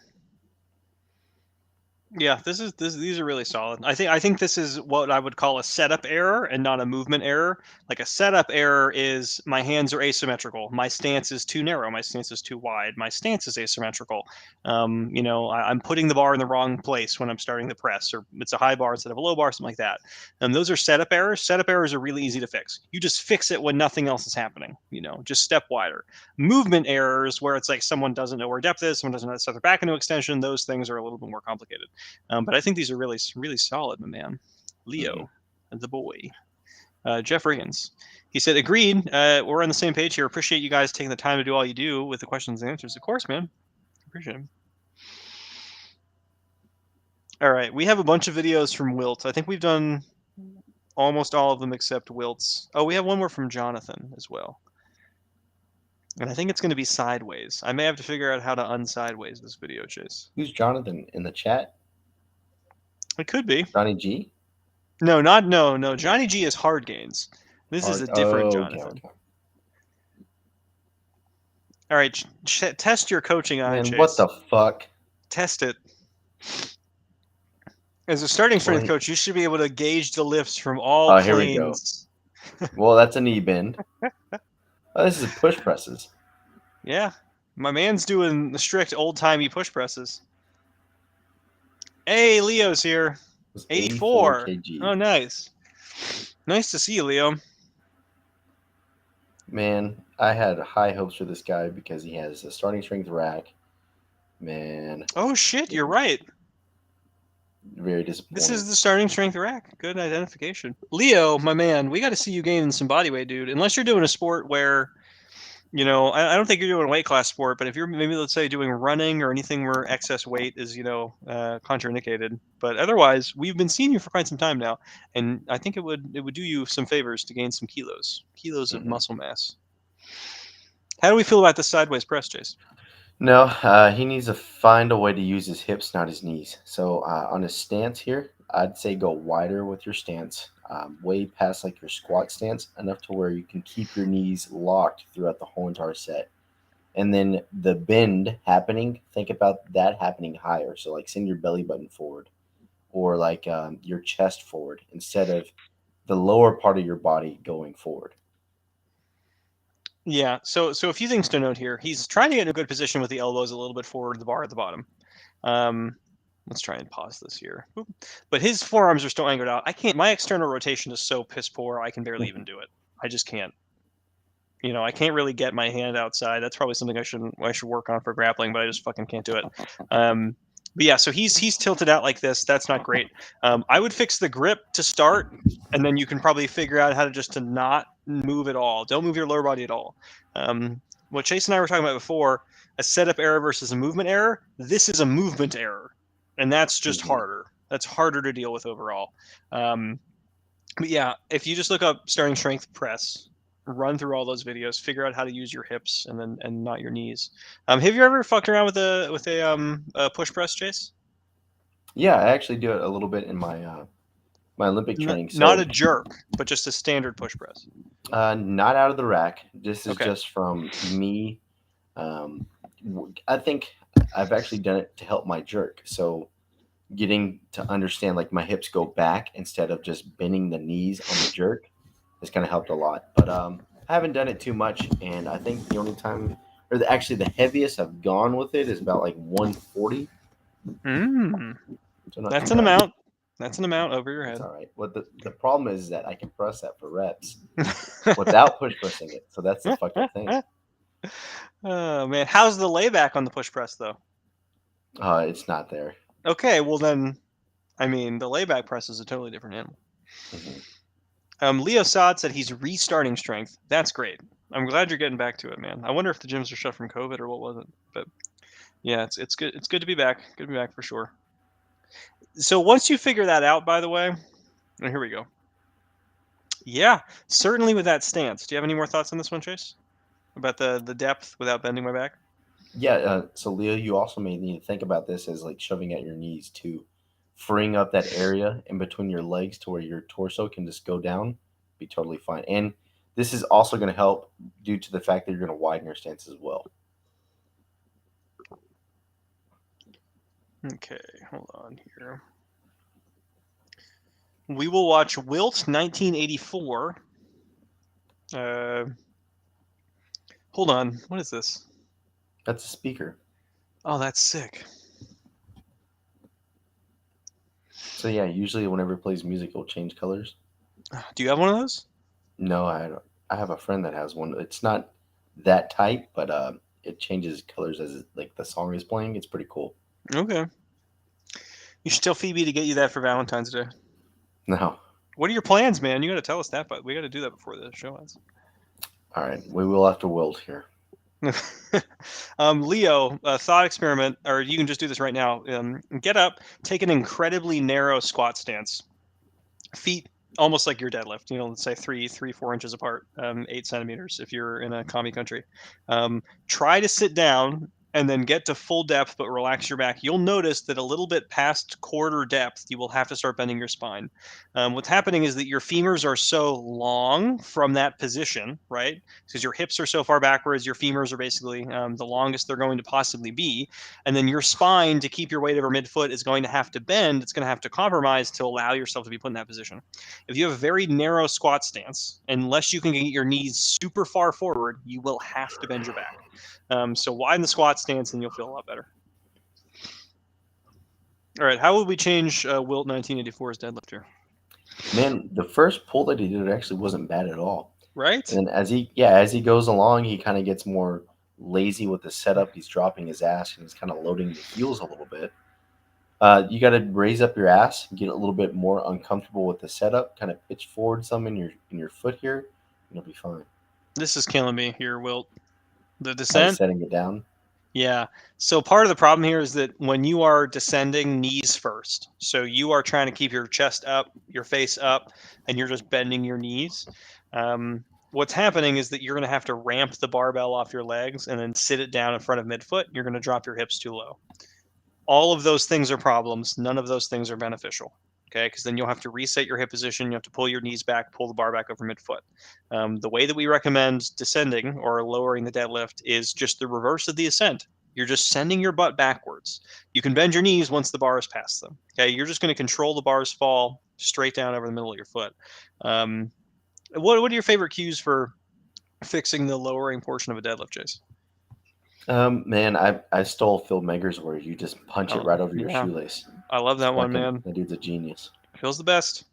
Yeah, these are really solid. I think this is what I would call a setup error and not a movement error. Like a setup error is my hands are asymmetrical. My stance is too narrow. My stance is too wide. My stance is asymmetrical. I'm putting the bar in the wrong place when I'm starting the press, or it's a high bar instead of a low bar, something like that. Those are setup errors. Setup errors are really easy to fix. You just fix it when nothing else is happening. Just step wider. Movement errors, where it's like someone doesn't know where depth is, someone doesn't know how to set their back into extension. Those things are a little bit more complicated. But I think these are really, really solid, my man. Leo, the boy. Jeff Riggins. He said, agreed. We're on the same page here. Appreciate you guys taking the time to do all you do with the questions and answers. Of course, man. Appreciate them. All right. We have a bunch of videos from Wilt. I think we've done almost all of them except Wilt's. Oh, we have one more from Jonathan as well. And I think it's going to be sideways. I may have to figure out how to unsideways this video, Chase. Who's Jonathan in the chat? It could be. Johnny G? No. Johnny G is hard gains. This is a different Jonathan. Okay. All right, test your coaching eye, Chase. What the fuck? Test it. As a starting strength coach, you should be able to gauge the lifts from all planes. Here we go. Well, that's a knee bend. This is push presses. Yeah. My man's doing the strict old-timey push presses. Hey, Leo's here. 84 kg. Oh, nice. Nice to see you, Leo. Man, I had high hopes for this guy because he has a starting strength rack. Man. Oh, shit, you're right. Very disappointing. This is the starting strength rack. Good identification. Leo, my man, we got to see you gaining some body weight, dude. Unless you're doing a sport where, I don't think you're doing a weight class sport, but if you're maybe, let's say, doing running or anything where excess weight is, contraindicated. But otherwise, we've been seeing you for quite some time now, and I think it would do you some favors to gain some kilos of muscle mass. How do we feel about this sideways press, Chase? No, he needs to find a way to use his hips, not his knees. So on his stance here, I'd say go wider with your stance, way past like your squat stance, enough to where you can keep your knees locked throughout the whole entire set. And then the bend happening, think about that happening higher. So like send your belly button forward or like your chest forward instead of the lower part of your body going forward. Yeah. So a few things to note here. He's trying to get in a good position with the elbows a little bit forward, the bar at the bottom. Let's try and pause this here. Oop. But his forearms are still angled out. I can't. My external rotation is so piss poor. I can barely even do it. I just can't. I can't really get my hand outside. That's probably something I should work on for grappling, but I just fucking can't do it. But yeah, so he's tilted out like this. That's not great. I would fix the grip to start, and then you can probably figure out how to not move at all. Don't move your lower body at all. What Chase and I were talking about before, a setup error versus a movement error. This is a movement error, and that's just harder. That's harder to deal with overall. But yeah, if you just look up starting strength press, run through all those videos, figure out how to use your hips and not your knees. Have you ever fucked around with a push press, Chase? Yeah, I actually do it a little bit in my my Olympic training. Not a jerk, but just a standard push press. Not out of the rack. This is Okay. just from me. I think I've actually done it to help my jerk. So getting to understand like my hips go back instead of just bending the knees on the jerk has kind of helped a lot. But I haven't done it too much, and I think the only time, actually the heaviest I've gone with it is about like 140. So That's an amount. That's an amount over your head. That's all right. What the problem is that I can press that for reps without push pressing it. So that's the fucked up thing. Oh man, how's the layback on the push press though? It's not there. Okay, well then, I mean, the layback press is a totally different animal. Mm-hmm. Leo Saad said he's restarting strength. That's great. I'm glad you're getting back to it, man. I wonder if the gyms are shut from COVID or what was it. But yeah, it's good. It's good to be back. Good to be back for sure. So once you figure that out, by the way, and here we go. Yeah, certainly with that stance. Do you have any more thoughts on this one, Chase? About the depth without bending my back? Yeah. So Leo, you also may need to think about this as like shoving at your knees too, freeing up that area in between your legs to where your torso can just go down, be totally fine. And this is also going to help due to the fact that you're going to widen your stance as well. Okay, hold on here. We will watch Wilt 1984. Hold on. What is this? That's a speaker. Oh, that's sick. So yeah, usually whenever it plays music, it'll change colors. Do you have one of those? No, I don't. I have a friend that has one. It's not that tight, but it changes colors as like the song is playing. It's pretty cool. Okay. You should tell Phoebe to get you that for Valentine's Day. No. What are your plans, man? You got to tell us that, but we got to do that before the show ends. All right, we will have to wilt here. Leo, thought experiment, or you can just do this right now. Get up, take an incredibly narrow squat stance, feet almost like your deadlift. Let's say 4 inches apart, 8 centimeters if you're in a commie country. Try to sit down and then get to full depth, but relax your back. You'll notice that a little bit past quarter depth, you will have to start bending your spine. What's happening is that your femurs are so long from that position, right? Because your hips are so far backwards, your femurs are basically the longest they're going to possibly be. And then your spine, to keep your weight over midfoot, is going to have to bend. It's going to have to compromise to allow yourself to be put in that position. If you have a very narrow squat stance, unless you can get your knees super far forward, you will have to bend your back. So widen the squat stance and you'll feel a lot better. All right, how would we change Wilt 1984's deadlift here? Man, the first pull that he did actually wasn't bad at all. Right? And as he goes along, he kind of gets more lazy with the setup. He's dropping his ass and he's kind of loading the heels a little bit. You got to raise up your ass, get a little bit more uncomfortable with the setup, kind of pitch forward some in your foot here, and you'll be fine. This is killing me here, Wilt. The descent? Setting it down. Yeah. So part of the problem here is that when you are descending, knees first. So you are trying to keep your chest up, your face up, and you're just bending your knees. What's happening is that you're going to have to ramp the barbell off your legs and then sit it down in front of midfoot. You're going to drop your hips too low. All of those things are problems. None of those things are beneficial. Okay, because then you'll have to reset your hip position. You have to pull your knees back, pull the bar back over midfoot. The way that we recommend descending or lowering the deadlift is just the reverse of the ascent. You're just sending your butt backwards. You can bend your knees once the bar is past them. Okay, you're just going to control the bar's fall straight down over the middle of your foot. What are your favorite cues for fixing the lowering portion of a deadlift, Chase? Man, I stole Phil Megger's word. You just punch it right over your Yeah, shoelace. I love that one, man. That dude's a genius. Feels the best.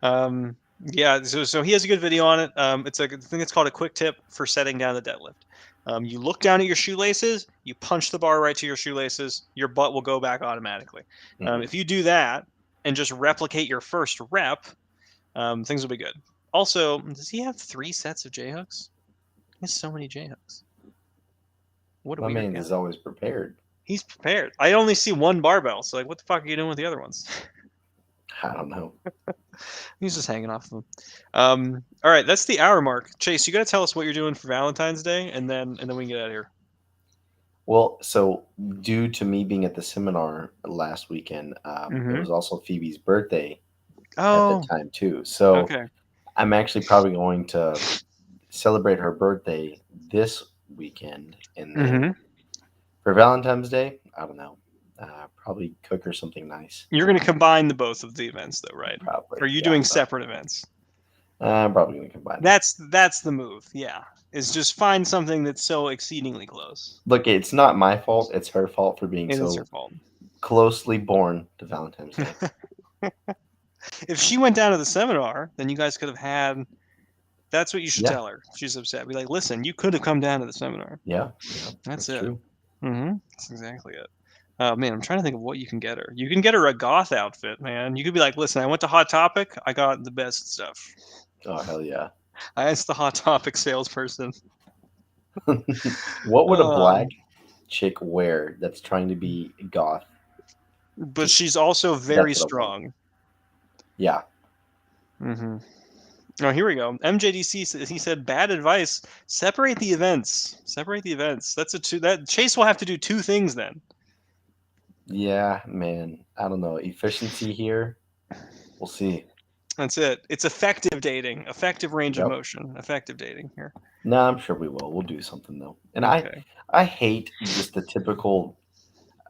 Yeah, so he has a good video on it. It's I think it's called a quick tip for setting down the deadlift. You look down at your shoelaces, you punch the bar right to your shoelaces, your butt will go back automatically. Mhm. If you do that and just replicate your first rep, things will be good. Also, does he have 3 sets of J hooks? He has so many J hooks. What a My weird man guy. is always prepared. He's prepared. I only see one barbell, so like, what the fuck are you doing with the other ones? I don't know. He's just hanging off of them. All right, that's the hour mark. Chase, you got to tell us what you're doing for Valentine's Day, and then we can get out of here. Well, so due to me being at the seminar last weekend, it was also Phoebe's birthday at that time too. So Okay. I'm actually probably going to celebrate her birthday this weekend, and then for Valentine's Day, I don't know, probably cook her something nice. You're going to combine the both of the events, though, right? Probably. Or are you doing separate events? I'm probably going to combine them. That's the move. Yeah, is just find something that's so exceedingly close. Look, it's not my fault. It's her fault for being It is so her fault. closely born to Valentine's Day. If she went down to the seminar, then you guys could have had. That's what you should Yeah. tell her. She's upset. Be like, listen, you could have come down to the seminar. Yeah, That's it. true. That's exactly it. Oh man, I'm trying to think of what you can get her. You can get her a goth outfit, man. You could be like, listen, I went to Hot Topic. I got the best stuff. Oh hell yeah! I asked the Hot Topic salesperson. What would a black chick wear that's trying to be goth? But she's also very strong. Yeah. Oh, here we go. MJDC, he said, bad advice. Separate the events. Separate the events. That's that Chase will have to do 2 things then. Yeah, man. I don't know. Efficiency here. We'll see. That's it. It's effective dating. Effective range of motion. Effective dating here. No, I'm sure we will. We'll do something though. And I hate just the typical,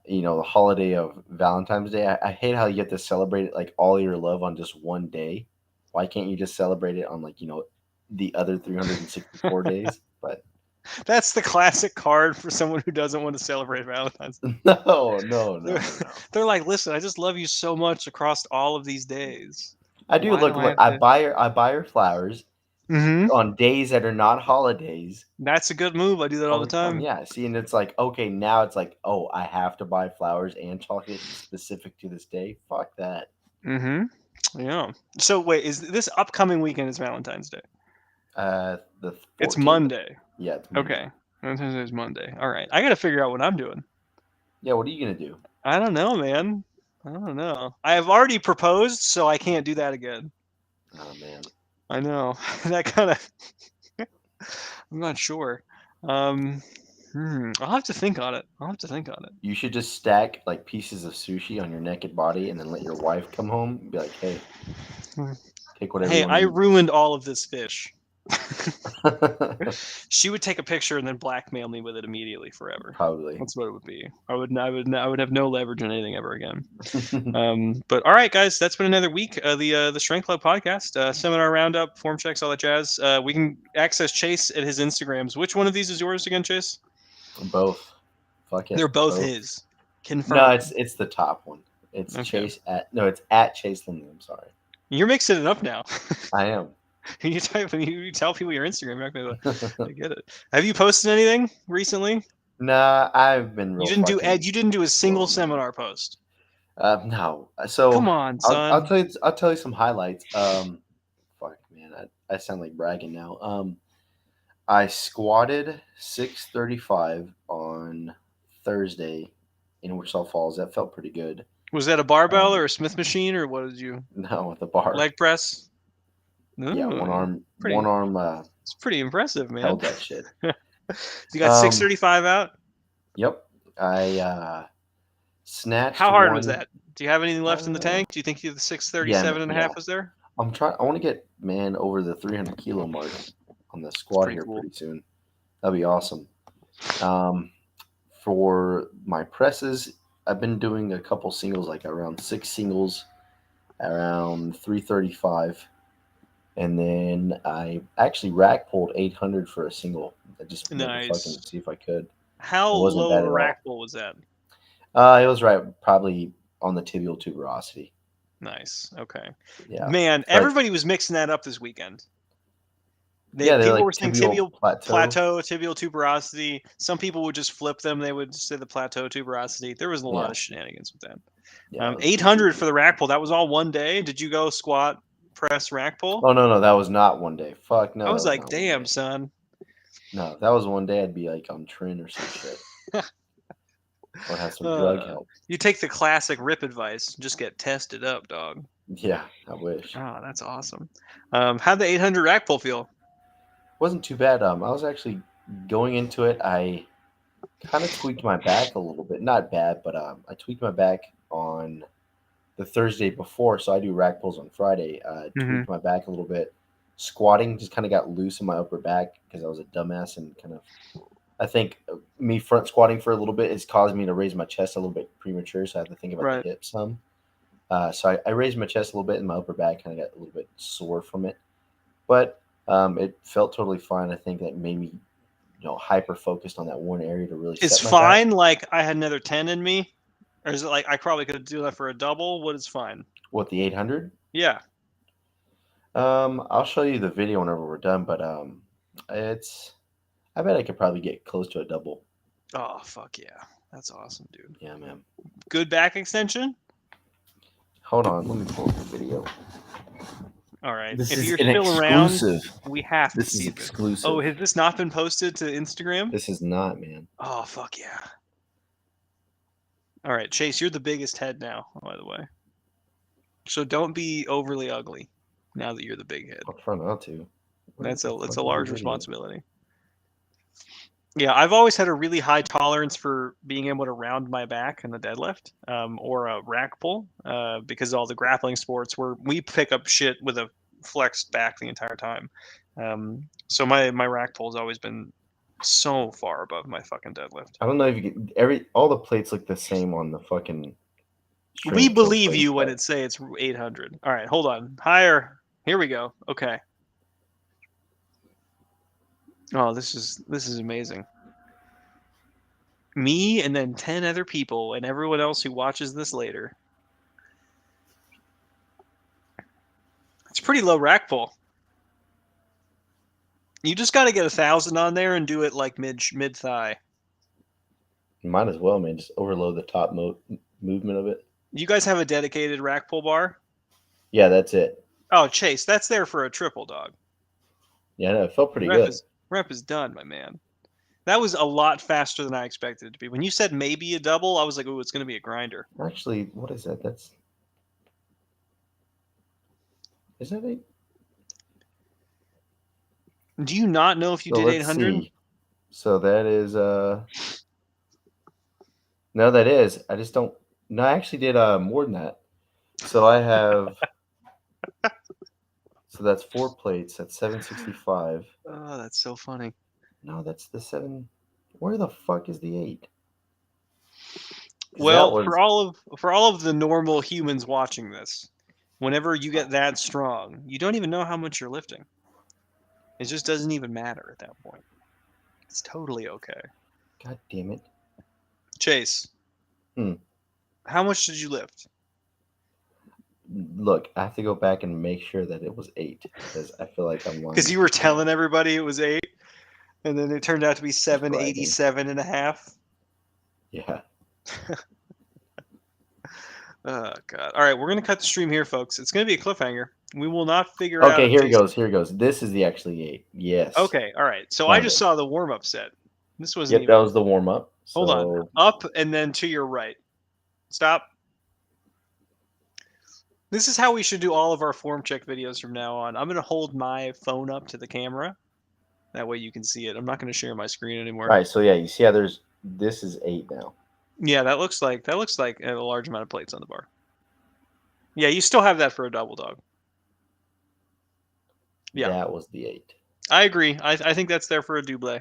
the holiday of Valentine's Day. I hate how you get to celebrate it like all your love on just one day. Why can't you just celebrate it on the other 364 days? But that's the classic card for someone who doesn't want to celebrate Valentine's Day. No. They're like, listen, I just love you so much across all of these days. I do. Look, I buy her flowers on days that are not holidays. That's a good move. I do that all the time. Yeah. See, and it's like, okay, now it's like, oh, I have to buy flowers and chocolate specific to this day. Fuck that. Yeah. So wait, is this upcoming weekend is Valentine's Day? It's Monday. Yeah. It's Monday. Okay. Valentine's Day is Monday. All right. I got to figure out what I'm doing. Yeah. What are you gonna do? I don't know, man. I don't know. I have already proposed, so I can't do that again. Oh man. I know. That kind of. I'm not sure. I'll have to think on it. You should just stack like pieces of sushi on your naked body, and then let your wife come home and be like, "Hey, take whatever." Hey, I ruined all of this fish. She would take a picture and then blackmail me with it immediately forever. Probably. That's what it would be. I would have no leverage on anything ever again. But all right, guys, that's been another week. The Strength Club podcast, seminar roundup, form checks, all that jazz. We can access Chase at his Instagrams. Which one of these is yours again, Chase? Both. Fuck it. They're both his. Confirmed. No, it's the top one. It's Chase it's at Chase Lindley. I'm sorry. You're mixing it up now. I am. When you tell people your Instagram, you're not going to get it. Have you posted anything recently? Nah, I've been real. You didn't do a single seminar post. No. So come on, son. I'll tell you some highlights. Fuck man, I sound like bragging now. I squatted 635 on Thursday in Wichita Falls. That felt pretty good. Was that a barbell or a Smith machine, or what did you? No, with a bar. Leg press. Ooh, yeah, one arm. It's pretty impressive, man. Held that shit. You got 635 out. Yep, I snatched. How hard was that? Do you have anything left in the tank? Do you think the 637 and a half was there? I want to get over the 300 kilo mark on the squat here pretty soon. That'd be awesome. For my presses, I've been doing a couple singles, like around 6 singles, around 335. And then I actually rack pulled 800 for a single. I just wanted to fucking Nice. see if I could. How It wasn't low bad of a at rack all. pull was that? It was right, probably on the tibial tuberosity. Nice. Okay. Yeah. Man, So everybody was mixing that up this weekend. they're People like were saying tibial tibial plateau. tibial tuberosity. Some people would just flip them. They would say the plateau tuberosity. There was a lot Yeah. of shenanigans with that. Yeah. It was 800 for the rack pull. That was all one day. Did you go squat, press, rack pull? Oh no, that was not one day. Fuck no, I that was was like, not one damn, day. son. No, if that was one day, I'd be like on Trin or some shit. I would have some drug help. You take the classic rip advice. Just get tested up, dog. Yeah, I wish. Oh, that's awesome. How'd the 800 rack pull feel? Wasn't too bad. I was actually going into it. I kind of tweaked my back a little bit. Not bad, but I tweaked my back on the Thursday before. So I do rack pulls on Friday. Mhm. Tweaked my back a little bit. Squatting just kind of got loose in my upper back because I was a dumbass and kind of. I think me front squatting for a little bit has caused me to raise my chest a little bit premature. So I have to think about Right. the hips some. So I raised my chest a little bit and my upper back kind of got a little bit sore from it. But it felt totally fine. I think that made me, hyper focused on that one area to really Is set my back. fine like I had another 10 in me? Or is it like I probably could do that for a double? What is fine? What, the 800? Yeah. I'll show you the video whenever we're done, but I bet I could probably get close to a double. Oh, fuck yeah. That's awesome, dude. Yeah, man. Good back extension? Hold on, let me pull up the video. All right. This if is you're an still around, exclusive. we have to This is see exclusive. Oh, has this not been posted to Instagram? This is not, man. Oh, fuck yeah. All right, Chase, you're the biggest head now, by the way. So don't be overly ugly now that you're the big head. I'll try not to. That's a large responsibility. Yeah, I've always had a really high tolerance for being able to round my back in the deadlift or a rack pull because all the grappling sports where we pick up shit with a flexed back the entire time. So my rack pull has always been so far above my fucking deadlift. I don't know if you get all the plates look the same on the fucking. We believe you when it say it's 800. All right, hold on. Higher. Here we go. Okay. Oh, this is amazing. Me and then 10 other people and everyone else who watches this later. It's pretty low rack pull. You just got to get 1,000 on there and do it like mid thigh. Might as well, man. Just overload the top movement of it. You guys have a dedicated rack pull bar? Yeah, that's it. Oh, Chase, that's there for a triple, dog. Yeah, no, it felt pretty good. Rep is done, my man. That was a lot faster than I expected it to be. When you said maybe a double, I was like, "Oh, it's going to be a grinder." Actually, what is that? Is that it? Do you not know if you did 800? So that is no, that is. I just don't. No, I actually did more than that. So I have. So that's 4 plates. That's 765. Oh, that's so funny. No, that's the 7. Where the fuck is the 8? Well, for all of the normal humans watching this, whenever you get that strong, you don't even know how much you're lifting. It just doesn't even matter at that point. It's totally okay. God damn it. Chase. How much did you lift? Look, I have to go back and make sure that it was 8 because I feel like I'm lying. Because you were telling everybody it was 8, and then it turned out to be 787 and a half. Yeah. Oh God! All right, we're gonna cut the stream here, folks. It's gonna be a cliffhanger. We will not figure out. Okay, here it goes. Here it goes. This is the actually 8. Yes. Okay. All right. So I just saw the warm up set. This wasn't. Yep, that was the warm up. Hold on. Up and then to your right. Stop. This is how we should do all of our form check videos from now on. I'm gonna hold my phone up to the camera. That way you can see it. I'm not gonna share my screen anymore. All right. So yeah, you see how this is 8 now. Yeah, that looks like a large amount of plates on the bar. Yeah, you still have that for a double, dog. Yeah, that was the 8. I agree. I think that's there for a double.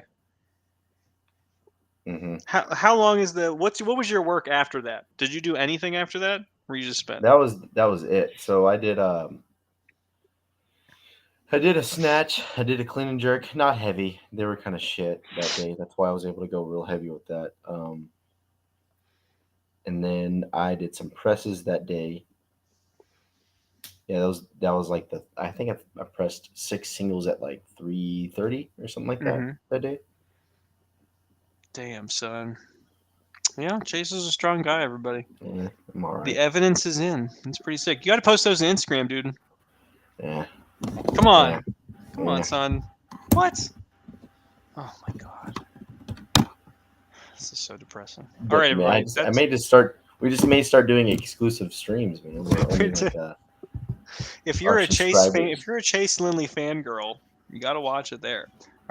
Mm-hmm. How long is what was your work after that? Did you do anything after that, or you just spent? That was it. So I did I did a snatch. I did a clean and jerk. Not heavy. They were kind of shit that day. That's why I was able to go real heavy with that. And then I did some presses that day. Yeah, that was like I think I pressed 6 singles at like 330 or something like that day. Damn, son. Yeah, Chase is a strong guy, everybody. Yeah, I'm all right. The evidence is in. It's pretty sick. You got to post those on Instagram, dude. Yeah. Come on. Yeah. Come on, son. What? Oh, my God. This is so depressing. But, all right, man, everybody. I may just start. We just may start doing exclusive streams, man. We're only if you're our a Chase fan, subscribers. if you're a Chase Lindley fangirl, you got to watch it there.